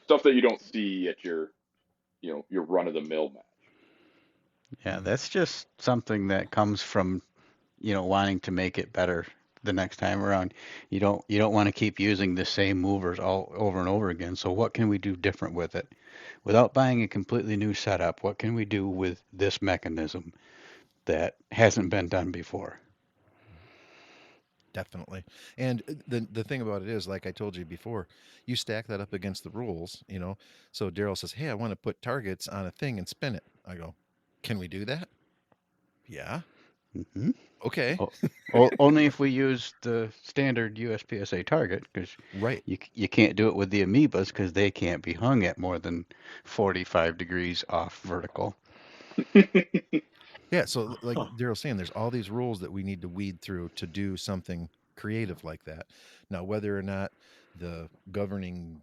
stuff that you don't see at your run-of-the-mill match. Yeah, that's just something that comes from, wanting to make it better the next time around. You don't want to keep using the same movers all over and over again. So what can we do different with it? Without buying a completely new setup, what can we do with this mechanism that hasn't been done before? Definitely. And the thing about it is, like I told you before, you stack that up against the rules, So Daryl says, hey, I want to put targets on a thing and spin it. I go, can we do that? Yeah. Mm-hmm. Okay. Only if we use the standard USPSA target, because you can't do it with the amoebas because they can't be hung at more than 45 degrees off vertical. Yeah, so like Daryl's saying, there's all these rules that we need to weed through to do something creative like that. Now, whether or not the governing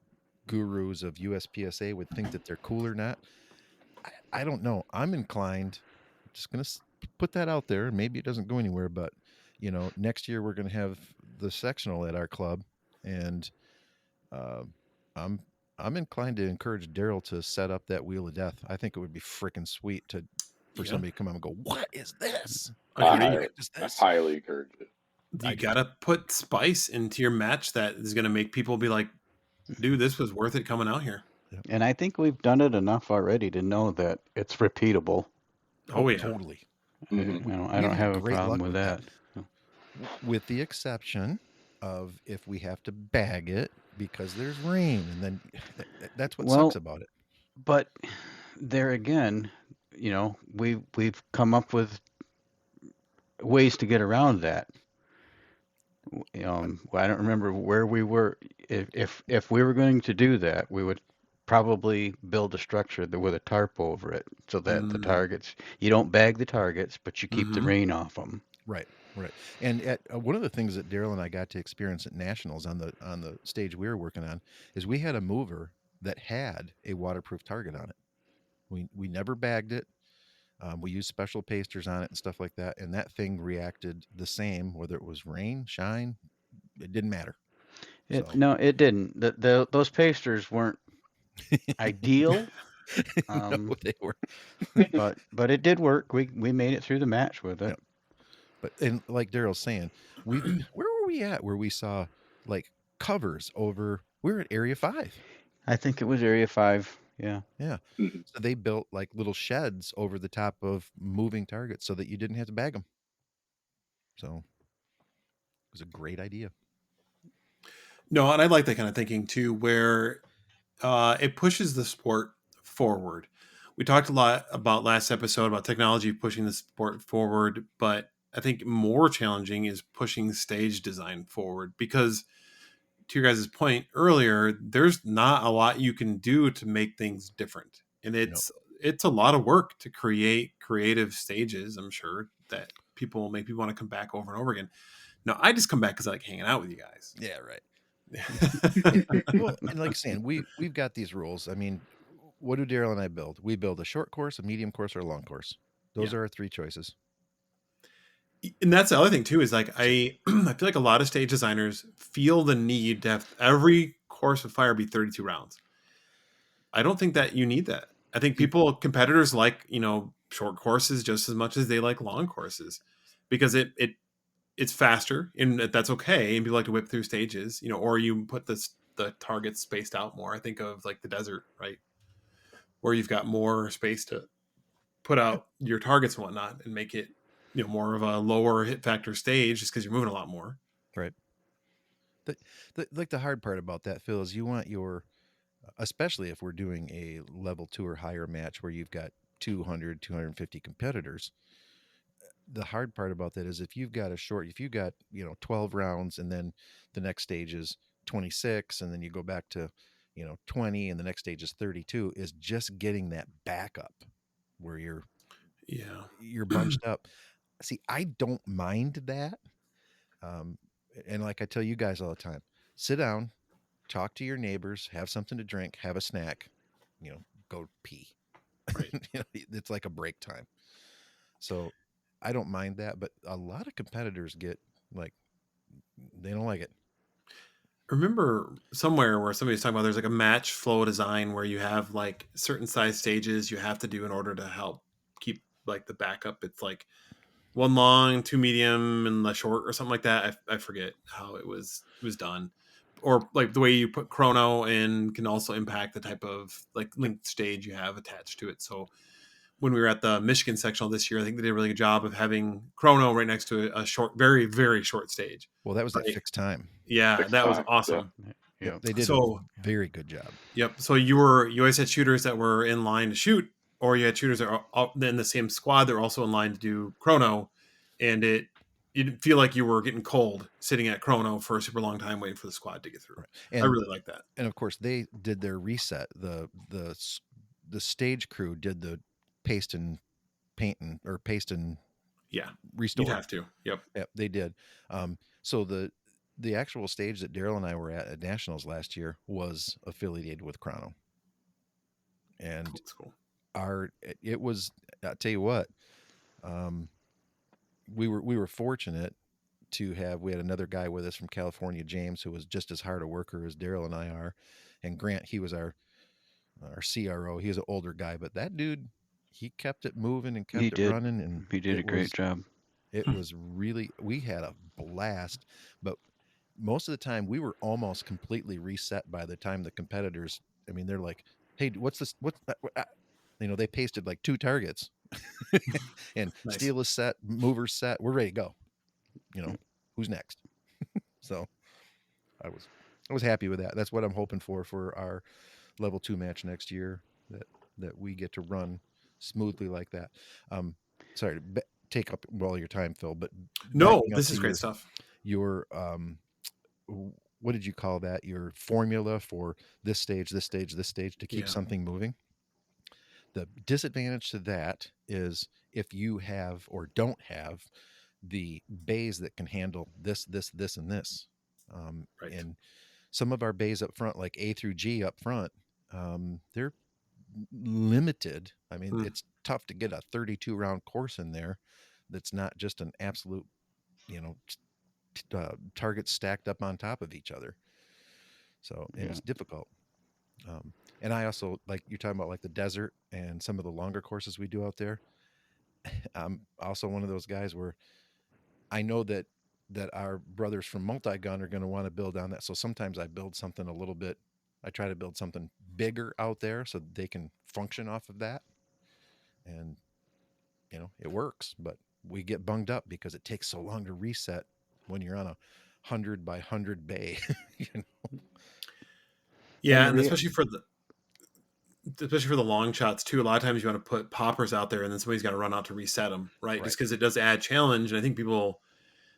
gurus of USPSA would think that they're cool or not. I don't know. I'm inclined, just going to put that out there. Maybe it doesn't go anywhere, but next year we're going to have the sectional at our club, and uh, I'm I'm inclined to encourage Daryl to set up that wheel of death. I think it would be freaking sweet for Yeah, somebody to come up and go, "What is this? agreed. What is I this?" highly encourage it. I You do gotta put spice into your match that is gonna make people be like, dude, this was worth it coming out here. And I think we've done it enough already to know that it's repeatable. Oh yeah. totally. Mm-hmm. I We've don't had have a great problem luck with that. with the exception of if we have to bag it because there's rain, and then that's what Well, sucks about it. but there again, we've come up with ways to get around that. I don't remember where we were. If we were going to do that, we would probably build a structure with a tarp over it so that the targets, you don't bag the targets, but you keep the rain off them. Right. And at one of the things that Daryl and I got to experience at nationals on the stage we were working on is we had a mover that had a waterproof target on it. We never bagged it. We used special pasters on it and stuff like that, and that thing reacted the same whether it was rain, shine. It didn't matter. No, it didn't. Those pasters weren't ideal. No, they were. but it did work. We made it through the match with it. Yep. But and like Daryl's saying, where were we at where we saw like covers over? We were at Area 5. I think it was Area 5. Yeah. Yeah. Mm-hmm. So they built like little sheds over the top of moving targets so that you didn't have to bag them. So it was a great idea. No, and I like that kind of thinking too, where it pushes the sport forward. We talked a lot about last episode about technology pushing the sport forward, but I think more challenging is pushing stage design forward because, to your guys' point earlier, there's not a lot you can do to make things different, and it's a lot of work to create creative stages. I'm sure that people will make people want to come back over and over again. No, I just come back because I like hanging out with you guys. Yeah, right. Well, and like saying, we've got these rules. I mean, what do Daryl and I build? We build a short course, a medium course, or a long course. Those are our three choices. And that's the other thing too, is like I feel like a lot of stage designers feel the need to have every course of fire be 32 rounds. I don't think that you need that. I think competitors like, short courses just as much as they like long courses because it's faster and that's okay. And people like to whip through stages, or you put the targets spaced out more. I think of like the desert, right? Where you've got more space to put out your targets and whatnot and make it, more of a lower hit factor stage just because you're moving a lot more. Right. The hard part about that, Phil, is you want especially if we're doing a level 2 or higher match where you've got 200, 250 competitors. The hard part about that is if you've got 12 rounds and then the next stage is 26 and then you go back to 20 and the next stage is 32, is just getting that backup where you're bunched up. See, I don't mind that. And like I tell you guys all the time, sit down, talk to your neighbors, have something to drink, have a snack, go pee. Right. It's like a break time. So I don't mind that, but a lot of competitors get like, they don't like it. I remember somewhere where somebody was talking about there's like a match flow design where you have like certain size stages you have to do in order to help keep like the backup. It's like one long, two medium, and the short or something like that. I forget how it was done. Or like the way you put chrono in can also impact the type of like linked stage you have attached to it. So when we were at the Michigan sectional this year, I think they did a really good job of having chrono right next to a short, very, very short stage. Well, that was Right. that fixed time. Yeah, Fixed that was time, awesome. Yeah. They did So a very good job. Yep. So you always had shooters that were in line to shoot, or you had shooters that are in the same squad that were also in line to do chrono, and you didn't feel like you were getting cold sitting at chrono for a super long time waiting for the squad to get through. Right. I really like that. And of course, they did their reset. The stage crew did the paste and Yeah, restore. you'd have to. Yep. Yep, they did. So the actual stage that Daryl and I were at Nationals last year was affiliated with Chrono, and That's cool. it was. I'll tell you what, um, we were fortunate to have. We had another guy with us from California, James, who was just as hard a worker as Daryl and I are, and Grant, he was our CRO. He was an older guy, but that dude, he kept it moving and He kept it did. running, and He did a great job. it was really, we had a blast, but most of the time we were almost completely reset by the time the competitors, I mean, they're like, hey, what's this? They pasted like 2 targets and Nice. steel is set, mover's set. We're ready to go. Who's next? So I was happy with that. That's what I'm hoping for our level 2 match next year, that we get to run smoothly like that. Sorry to take up all your time, Phil, but No, backing up this to is great stuff. your what did you call that? Your formula for this stage, this stage, this stage to keep Yeah. something moving. The disadvantage to that is if you have or don't have the bays that can handle this, this, this, and this. Right. And some of our bays up front, like A through G up front, they're limited. I mean, it's tough to get a 32 round course in there that's not just an absolute, targets stacked up on top of each other. So, and Yeah. it's difficult. And I also, like you're talking about, like the desert and some of the longer courses we do out there. I'm also one of those guys where I know that our brothers from Multi-Gun are going to want to build on that. So sometimes I build something a little bit. I try to build something bigger out there so they can function off of that, and it works. But we get bunged up because it takes so long to reset when you're on a 100 by 100 bay. Yeah, and especially for the long shots too. A lot of times you want to put poppers out there, and then somebody's got to run out to reset them, right? Just because it does add challenge, and I think people,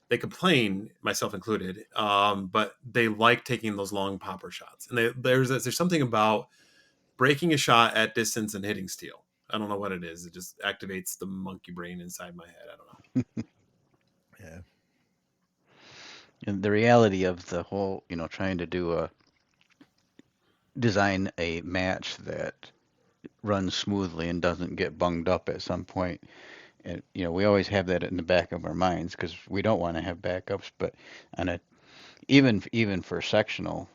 they complain, myself included, but they like taking those long popper shots. And there's something about breaking a shot at distance and hitting steel. I don't know what it is. It just activates the monkey brain inside my head. I don't know. Yeah. And the reality of the whole, trying to design a match that runs smoothly and doesn't get bunged up at some point. And we always have that in the back of our minds because we don't want to have backups. But on a even for sectional,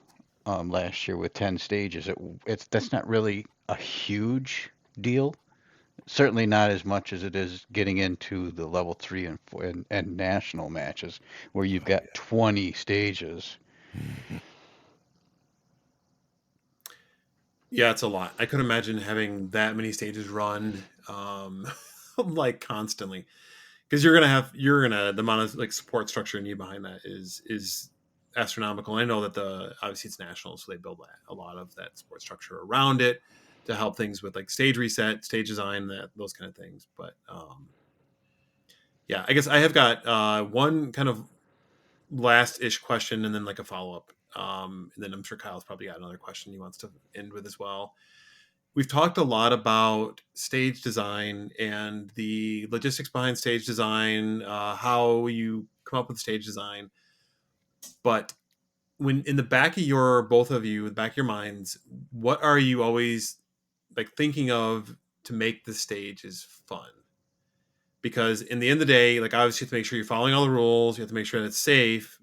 last year with 10 stages, that's not really a huge deal. Certainly not as much as it is getting into the level 3 and 4 and national matches where you've got 20 stages. Yeah, it's a lot. I couldn't imagine having that many stages run, like constantly, because the amount of like support structure you need behind that is astronomical. I know that obviously it's national, so they build a lot of that support structure around it to help things with like stage reset, stage design, those kind of things. But yeah, I guess I have got one kind of last-ish question and then like a follow-up. And then I'm sure Kyle's probably got another question he wants to end with as well. We've talked a lot about stage design and the logistics behind stage design, how you come up with stage design. But when in the back of both of you, the back of your minds, what are you always like thinking of to make the stages fun? Because in the end of the day, like obviously you have to make sure you're following all the rules. You have to make sure that it's safe.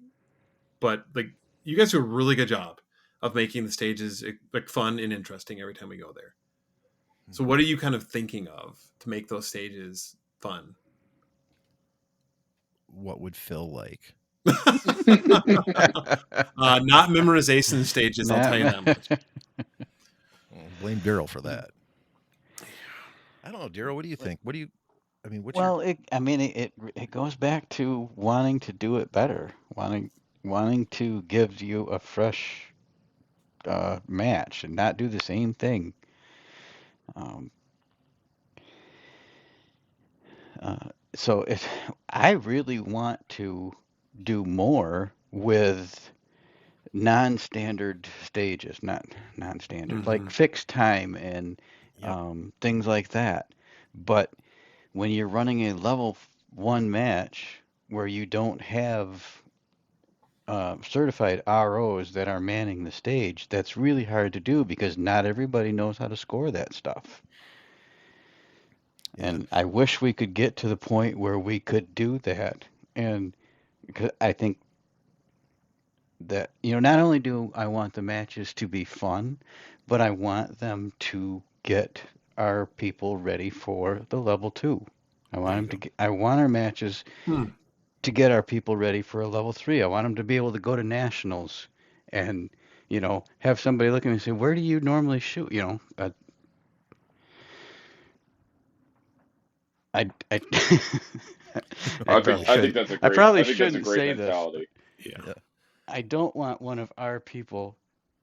But like you guys do a really good job of making the stages like fun and interesting every time we go there. So what are you kind of thinking of to make those stages fun? What would Phil like? Not memorization stages, I'll tell you that much. Blame Daryl for that. I don't know, Daryl. What do you think? What's Well, it goes back to wanting to do it better, wanting to give you a fresh match and not do the same thing. So I really want to do more with non-standard stages, not non-standard, like fixed time and things like that. But when you're running a level 1 match where you don't have certified ROs that are manning the stage, that's really hard to do because not everybody knows how to score that stuff. Yeah. And I wish we could get to the point where we could do that. And because I think that, not only do I want the matches to be fun, but I want them to get our people ready for the level 2. I want them to get, I want our matches to get our people ready for a level 3. I want them to be able to go to nationals and, have somebody look at me and say, "Where do you normally shoot?" I I I probably I think shouldn't. that's a I great. probably I think that's a shouldn't great say this. mentality. Yeah. I don't want one of our people,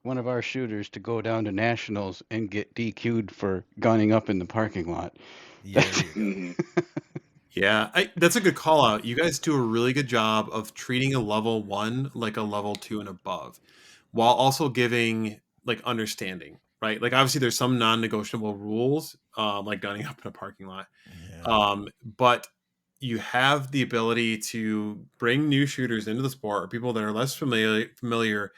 one of our shooters, to go down to nationals and get DQ'd for gunning up in the parking lot. There you go. Mhm. Yeah, that's a good call out. You guys do a really good job of treating a level 1 like a level 2 and above, while also giving like understanding, right? Like obviously there's some non-negotiable rules, like gunning up in a parking lot. Yeah. But you have the ability to bring new shooters into the sport, or people that are less familiar,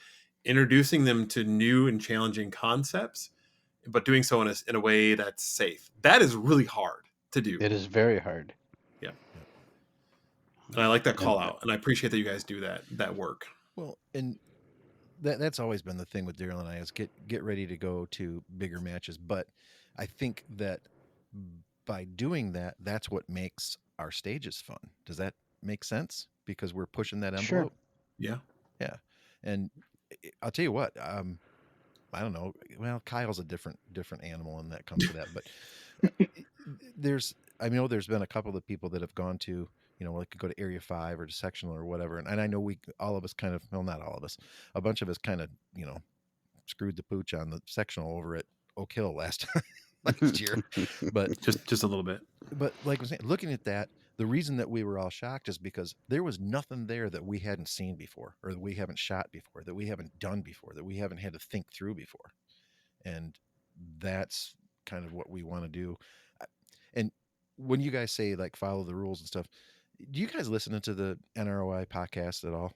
introducing them to new and challenging concepts, but doing so in a way that's safe. That is really hard to do. It is very hard. Yeah. And I like that And call out, and I appreciate that you guys do that work. Well, and that's always been the thing with Daryl and I is get ready to go to bigger matches. But I think that by doing that, that's what makes our stages fun. Does that make sense? Because we're pushing that sure. envelope. Yeah. Yeah. And I'll tell you what, I don't know. Well, Kyle's a different animal when that comes to that. But I know there's been a couple of people that have gone to, like go to Area 5 or to sectional or whatever. And I know all of us kind of, well, not all of us, a bunch of us kind of, screwed the pooch on the sectional over at Oak Hill last year. But just a little bit. But like I was saying, looking at that, the reason that we were all shocked is because there was nothing there that we hadn't seen before, or that we haven't shot before, that we haven't done before, that we haven't had to think through before. And that's kind of what we want to do. And when you guys say like follow the rules and stuff, do you guys listen to the NROI podcast at all?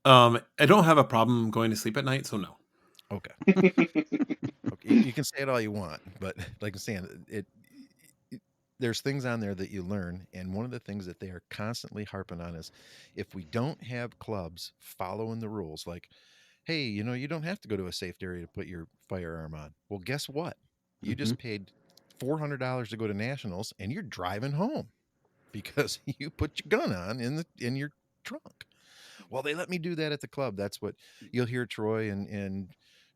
I don't have a problem going to sleep at night, so no. Okay. Okay. You can say it all you want, but like I'm saying, there's things on there that you learn, and one of the things that they are constantly harping on is if we don't have clubs following the rules, like, hey, you don't have to go to a safe area to put your firearm on. Well, guess what? You just paid $400 to go to nationals, and you're driving home because you put your gun on in your trunk. Well, they let me do that at the club. That's what you'll hear Troy and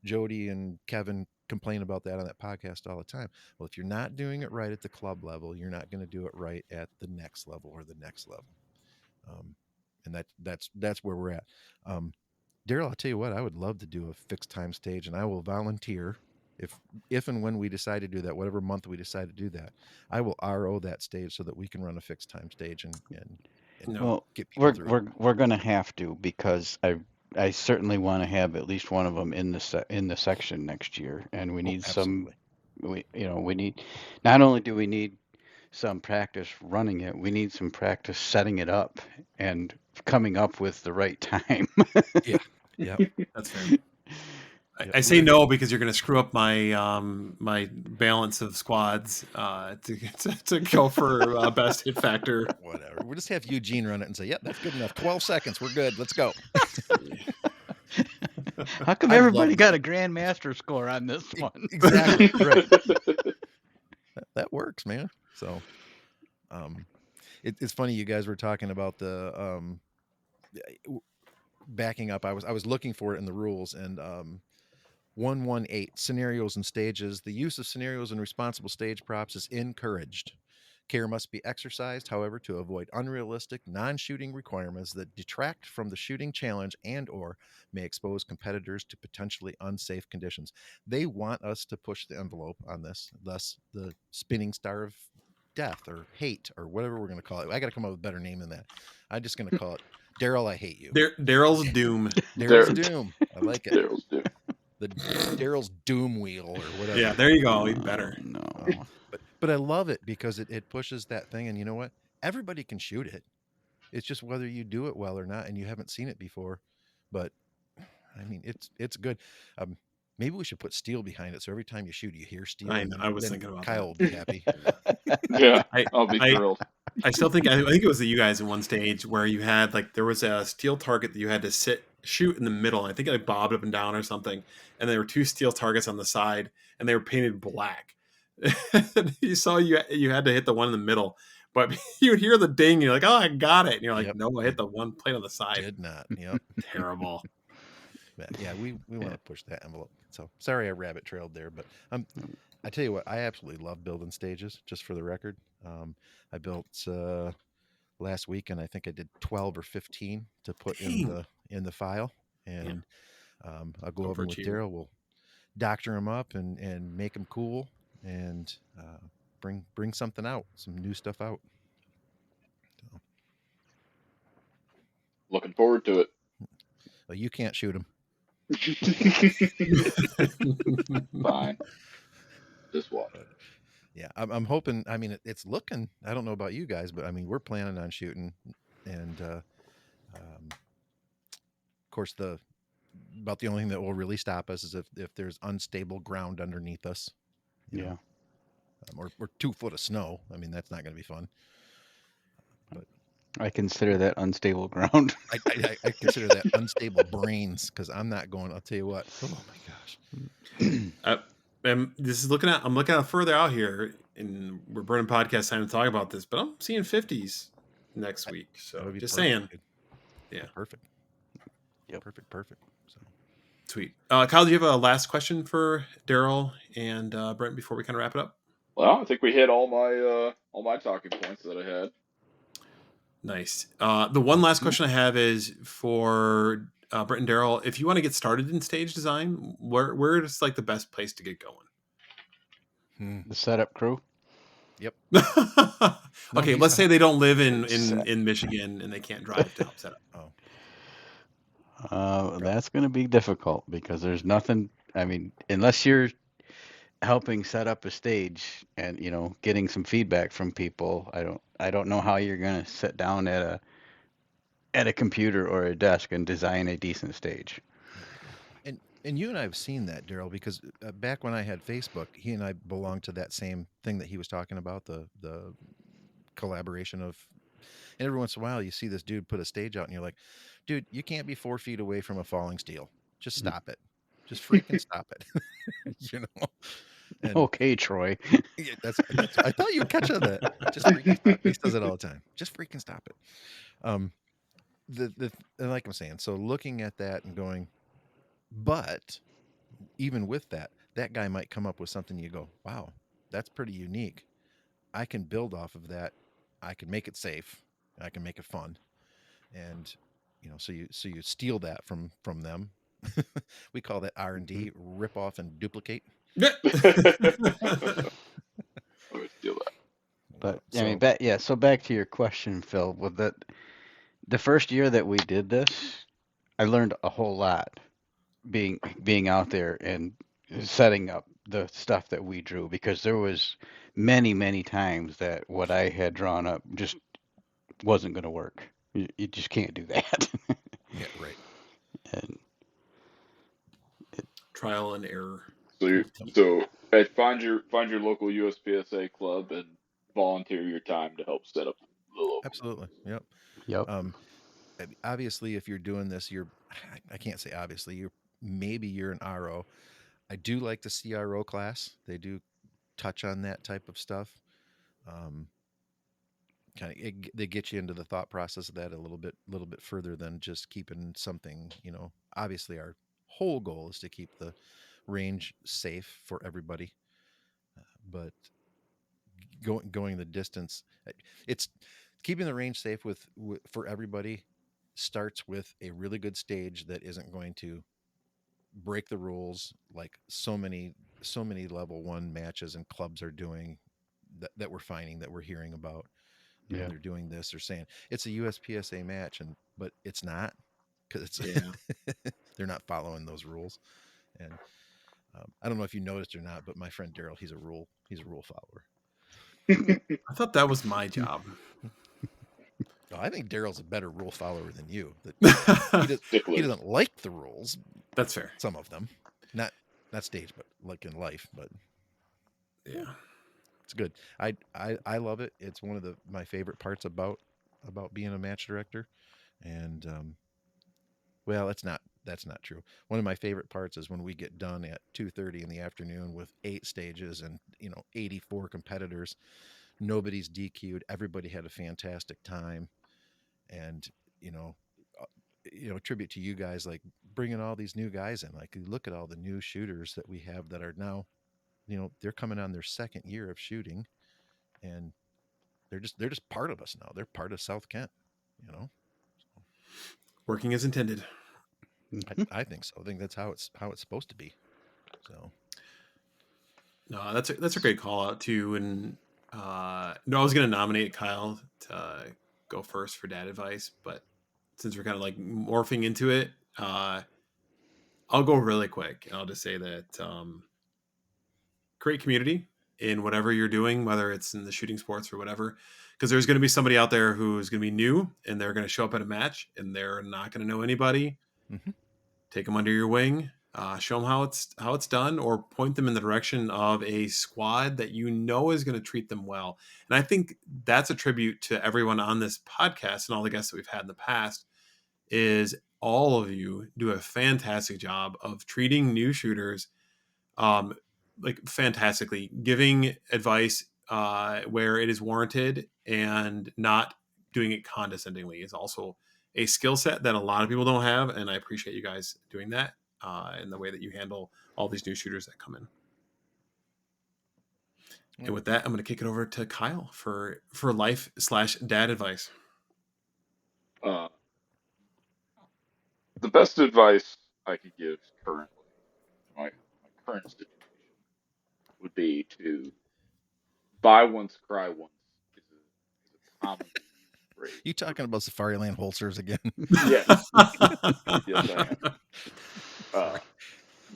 Jody and Kevin complain about that on that podcast all the time. Well, if you're not doing it right at the club level, you're not going to do it right at the next level or the next level. And that's where we're at. Daryl, I'll tell you what, I would love to do a fixed time stage, and I will volunteer if and when we decide to do that, whatever month we decide to do that, I will RO that stage so that we can run a fixed time stage and well, get people through. we're going to have to, because I certainly want to have at least one of them in the section next year, and we need some. We need, not only do we need some practice running it, we need some practice setting it up and coming up with the right time. Yeah, that's fair. I say no because you're going to screw up my my balance of squads to go for best hit factor. Whatever. We'll just have Eugene run it and say, "Yep, that's good enough. 12 seconds, we're good. Let's go." How come everybody got a grandmaster score on this one? Exactly. Right. That works, man. So, it's funny you guys were talking about the backing up. I was looking for it in the rules, and 118 scenarios and stages. The use of scenarios and responsible stage props is encouraged. Care must be exercised, however, to avoid unrealistic, non-shooting requirements that detract from the shooting challenge and/or may expose competitors to potentially unsafe conditions. They want us to push the envelope on this, thus the spinning star of death or hate or whatever we're going to call it. I got to come up with a better name than that. I'm just going to call it Daryl, I hate you. Daryl's Doom. Daryl's Doom. I like it. Daryl's Doom. The Daryl's Doom Wheel or whatever. Yeah, there you go. Even better. No. But I love it because it pushes that thing, and you know what? Everybody can shoot it. It's just whether you do it well or not, and you haven't seen it before. But I mean, it's good. Maybe we should put steel behind it, so every time you shoot, you hear steel. And I was then thinking about Kyle that. will be happy. Yeah, I I'll be I thrilled. I still think I think it was you guys in one stage where you had like there was a steel target that you had to shoot in the middle. I think it like bobbed up and down or something, and there were two steel targets on the side, and they were painted black. You saw you had to hit the one in the middle, but you would hear the ding. And you're like, oh, I got it, and you're like, Yep, no, I hit the one plate on the side. did not. Yep. Terrible. But yeah, we want to push that envelope. So sorry I rabbit trailed there, but I tell you what, I absolutely love building stages. Just for the record, I built last week, and I think I did 12 or 15 to put Dang. in the file, and I'll go over with Overachieving. Daryl. We'll doctor them up and make them cool, and bring something out, some new stuff out. So, Looking forward to it. well, you can't shoot them. Fine. Just watch. Yeah, I'm hoping. I mean, it's looking. I don't know about you guys, but I mean, we're planning on shooting, and of course, about the only thing that will really stop us is if there's unstable ground underneath us. You know, or 2 foot of snow. I mean, that's not going to be fun. But I consider that unstable ground. I consider that unstable brains, because I'm not going. I'll tell you what. Oh my gosh. This is I'm looking out further out here, and we're burning podcast time to talk about this, but I'm seeing 50s next week. So That would be just perfect, saying. dude. Yeah. Perfect. Yep. Perfect. So Sweet. Kyle, do you have a last question for Daryl and Brent before we kind of wrap it up? Well, I think we hit all my talking points that I had. Nice. The one last question I have is for Brent and Daryl. If you want to get started in stage design, where is like the best place to get going? The setup crew. Yep. Okay, let's say they don't live in Michigan and they can't drive to help set up. That's going to be difficult because there's nothing. I mean, unless you're helping set up a stage and getting some feedback from people, I don't know how you're going to sit down at a computer or a desk and design a decent stage. And you and I have seen that, Daryl, because back when I had Facebook, he and I belonged to that same thing that he was talking about, the collaboration of. And every once in a while, you see this dude put a stage out, and you're like, dude, you can't be 4 feet away from a falling steel. Just stop it. Just freaking stop it. And, okay, Troy. that's I thought you'd catch on that. Just freaking stop it. He says it all the time. Just freaking stop it. And like I'm saying, so looking at that and going, but even with that guy might come up with something you go, wow, that's pretty unique. I can build off of that. I can make it safe. I can make it fun. And so you steal that from them. We call that R&D, rip off and duplicate. I would steal that. But I mean, so back to your question, Phil, with the first year that we did this, I learned a whole lot being out there and setting up the stuff that we drew, because there was many times that what I had drawn up just wasn't going to work. You just can't do that. Yeah, right. And Trial and error. So find your local USPSA club and volunteer your time to help set up the local. Absolutely. Yep. Obviously, if you're doing this, I can't say obviously, you're an RO. I do like the CRO class. They do touch on that type of stuff. They get you into the thought process of that a little bit further than just keeping something, obviously our whole goal is to keep the range safe for everybody. But going the distance, it's keeping the range safe for everybody starts with a really good stage that isn't going to break the rules like so many level 1 matches and clubs are doing that we're finding, that we're hearing about. They're doing this, they're saying it's a USPSA match, but it's not, because they're not following those rules. And I don't know if you noticed or not, but my friend Daryl, he's a rule follower. I thought that was my job. Oh, I think Daryl's a better rule follower than you. He Stickler. doesn't like the rules. That's fair. Some of them, not stage, but like in life. But Yeah. it's good. I love it. It's one of my favorite parts about being a match director. And well, that's not true. One of my favorite parts is when we get done at 2:30 in the afternoon with 8 stages and 84 competitors. Nobody's DQ'd. Everybody had a fantastic time, and you know, tribute to you guys, like bringing all these new guys in. Like, you look at all the new shooters that we have that are now, they're coming on their second year of shooting, and they're just part of us now. They're part of South Kent. Working as intended. I think so. I think that's how it's supposed to be. So No, that's a great call out too. And no, I was going to nominate Kyle to go first for dad advice, but since we're kind of like morphing into it, I'll go really quick, and I'll just say that create community in whatever you're doing, whether it's in the shooting sports or whatever, because there's going to be somebody out there who's going to be new, and they're going to show up at a match, and they're not going to know anybody. Mm-hmm. Take them under your wing, show them how it's done, or point them in the direction of a squad that is going to treat them well. And I think that's a tribute to everyone on this podcast and all the guests that we've had in the past. Is all of you do a fantastic job of treating new shooters like fantastically, giving advice where it is warranted and not doing it condescendingly is also a skill set that a lot of people don't have, and I appreciate you guys doing that in the way that you handle all these new shooters that come in. And with that, I'm going to kick it over to Kyle for life/dad advice. The best advice I could give currently, my current situation, would be to buy once, cry once. Is a commonly used phrase. You talking about Safariland holsters again? Yes. Yes, I am.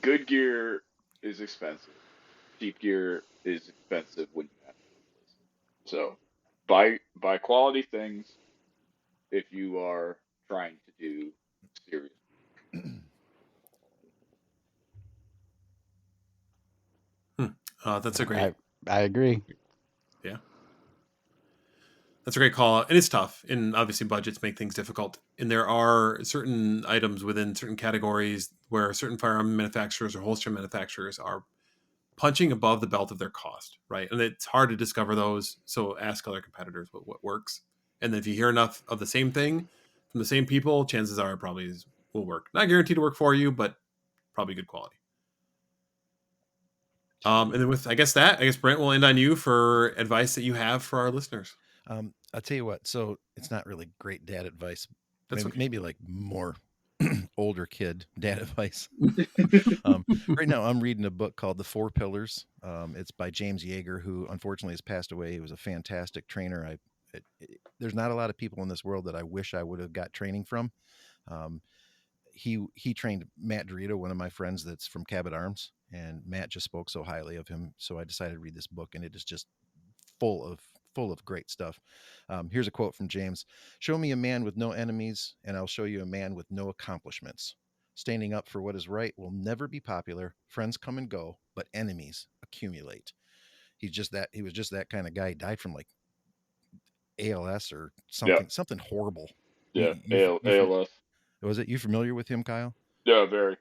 Good gear is expensive. Cheap gear is expensive when you have to replace it. So buy quality things if you are trying to do serious. That's a great. I agree. Yeah. That's a great call. And it's tough. And obviously budgets make things difficult. And there are certain items within certain categories where certain firearm manufacturers or holster manufacturers are punching above the belt of their cost, right? And it's hard to discover those. So ask other competitors what works. And then if you hear enough of the same thing from the same people, chances are it probably will work. Not guaranteed to work for you, but probably good quality. And then with, I guess Brent will end on you for advice that you have for our listeners. I'll tell you what. So it's not really great dad advice. That's maybe like more older kid dad advice. Right now I'm reading a book called The 4 Pillars. It's by James Yeager, who unfortunately has passed away. He was a fantastic trainer. There's not a lot of people in this world that I wish I would have got training from. He trained Matt Dorito, one of my friends that's from Cabot Arms, and Matt just spoke so highly of him. So I decided to read this book, and it is just full of great stuff. Here's a quote from James. "Show me a man with no enemies, and I'll show you a man with no accomplishments. Standing up for what is right will never be popular. Friends come and go, but enemies accumulate." He was just that kind of guy. He died from like ALS or something horrible. Yeah, ALS. Was it? You familiar with him, Kyle? Yeah, very.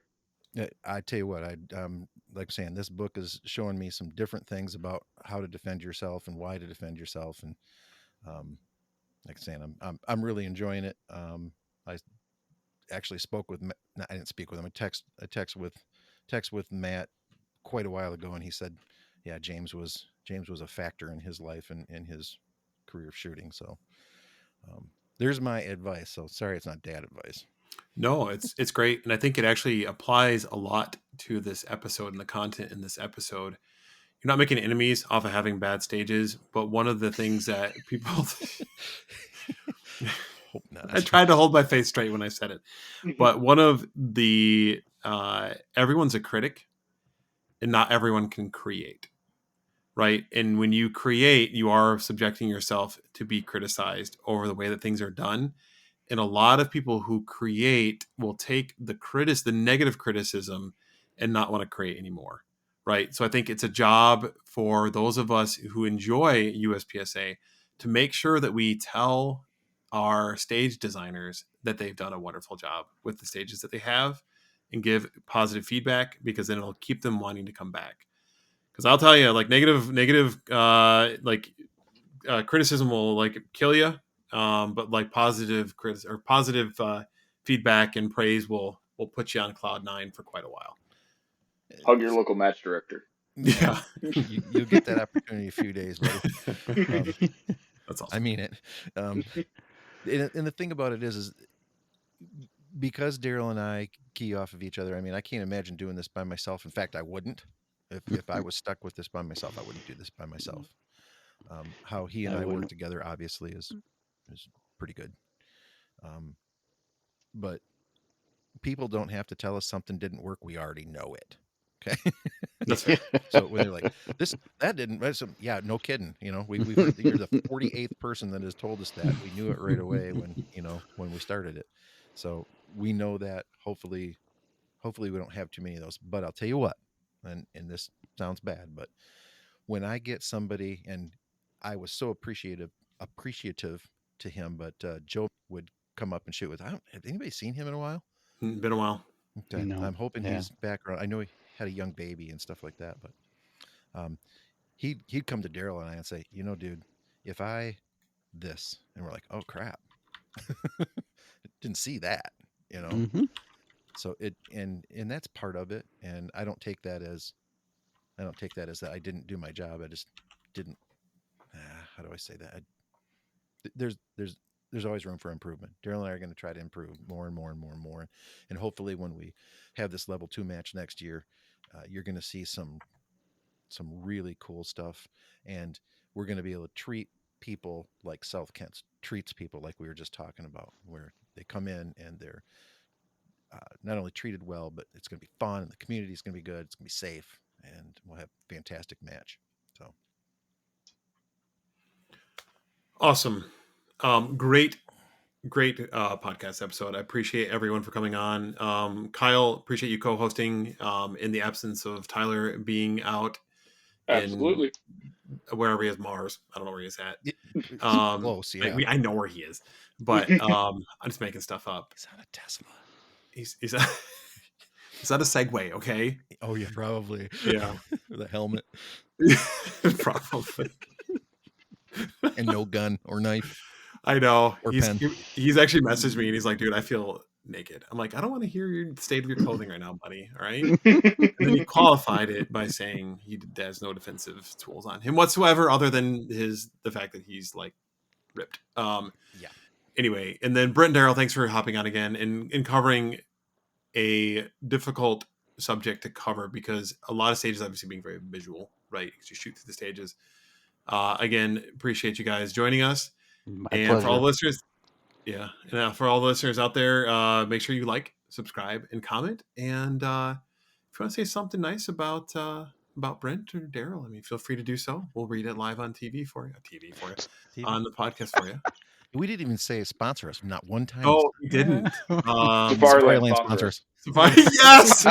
I tell you what, like saying this book is showing me some different things about how to defend yourself and why to defend yourself. And like saying, I'm really enjoying it. I actually spoke with, I didn't speak with him. I text with Matt quite a while ago, and he said, yeah, James was a factor in his life and in his career of shooting. So there's my advice. So sorry, it's not dad advice. No, it's great. And I think it actually applies a lot to this episode and the content in this episode. You're not making enemies off of having bad stages, but one of the things that people Hope not. I tried to hold my face straight when I said it, but one of the everyone's a critic and not everyone can create, right? And when you create, you are subjecting yourself to be criticized over the way that things are done. And a lot of people who create will take the negative criticism and not want to create anymore, right? So I think it's a job for those of us who enjoy USPSA to make sure that we tell our stage designers that they've done a wonderful job with the stages that they have and give positive feedback, because then it'll keep them wanting to come back. Because I'll tell you, like negative criticism will like kill you, but like positive feedback and praise will put you on cloud 9 for quite a while. Hug your local match director. Yeah, you'll get that opportunity a few days, buddy. That's awesome. I mean it. And the thing about it is because Daryl and I key off of each other. I mean, I can't imagine doing this by myself. In fact, I wouldn't. If I was stuck with this by myself, I wouldn't do this by myself. How he and I work together, obviously, is pretty good. But people don't have to tell us something didn't work. We already know it. Okay. That's fair. So when they're like, that didn't, yeah, no kidding. You know, you're the 48th person that has told us that. We knew it right away when we started it. So we know that hopefully we don't have too many of those. But I'll tell you what, and this sounds bad, but when I get somebody, and I was so appreciative to him, but Joe would come up and shoot with, have anybody seen him in a while? Been a while. Okay. No. I'm hoping he's back around. I know he had a young baby and stuff like that, but he'd come to Daryl and I and say, dude, if I this, and we're like, oh crap, didn't see that, Mm-hmm. So and that's part of it. And I don't take that as that I didn't do my job. I just didn't. How do I say that? There's always room for improvement. Daryl and I are going to try to improve more and more and more and more. And hopefully when we have this level 2 match next year, you're going to see some really cool stuff. And we're going to be able to treat people like South Kent treats people, like we were just talking about, where they come in and they're not only treated well, but it's going to be fun, and the community is going to be good. It's going to be safe, and we'll have a fantastic match. So awesome. Great podcast episode. I appreciate everyone for coming on. Kyle, appreciate you co-hosting in the absence of Tyler being out. Absolutely. Wherever he is, Mars. I don't know where he's at. Close, yeah. I know where he is, but I'm just making stuff up. He's on a Tesla. He's on a Segway, okay? Oh yeah, probably. Yeah. With a helmet. Probably. And no gun or knife. I know. Or He's actually messaged me and he's like, dude, I feel naked. I'm like, I don't want to hear your state of your clothing right now, buddy. All right. And then he qualified it by saying he has no defensive tools on him whatsoever, other than the fact that he's like ripped. Yeah. Anyway, and then Brent and Deryl, thanks for hopping on again and covering a difficult subject to cover, because a lot of stages obviously being very visual, right? Because you shoot through the stages. Again, appreciate you guys joining us. My and pleasure. for all listeners, for all the listeners out there, make sure you like, subscribe, and comment. And if you want to say something nice about Brent or Deryl, I mean, feel free to do so. We'll read it live on TV for you, on the podcast for you. We didn't even say sponsor us, not one time. Oh, we didn't. Safari Land sponsor us. Yes.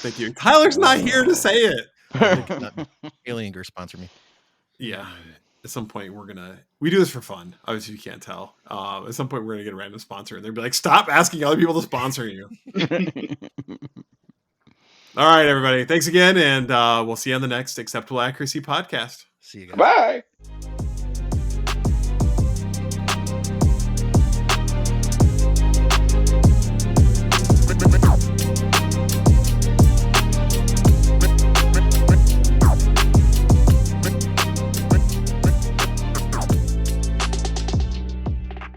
Thank you. Tyler's not here to say it. Alien Gear sponsor me. Yeah. At some point we do this for fun. Obviously you can't tell. At some point we're gonna get a random sponsor and they'll be like, stop asking other people to sponsor you. All right, everybody. Thanks again, and we'll see you on the next Acceptable Accuracy podcast. See you guys. Bye.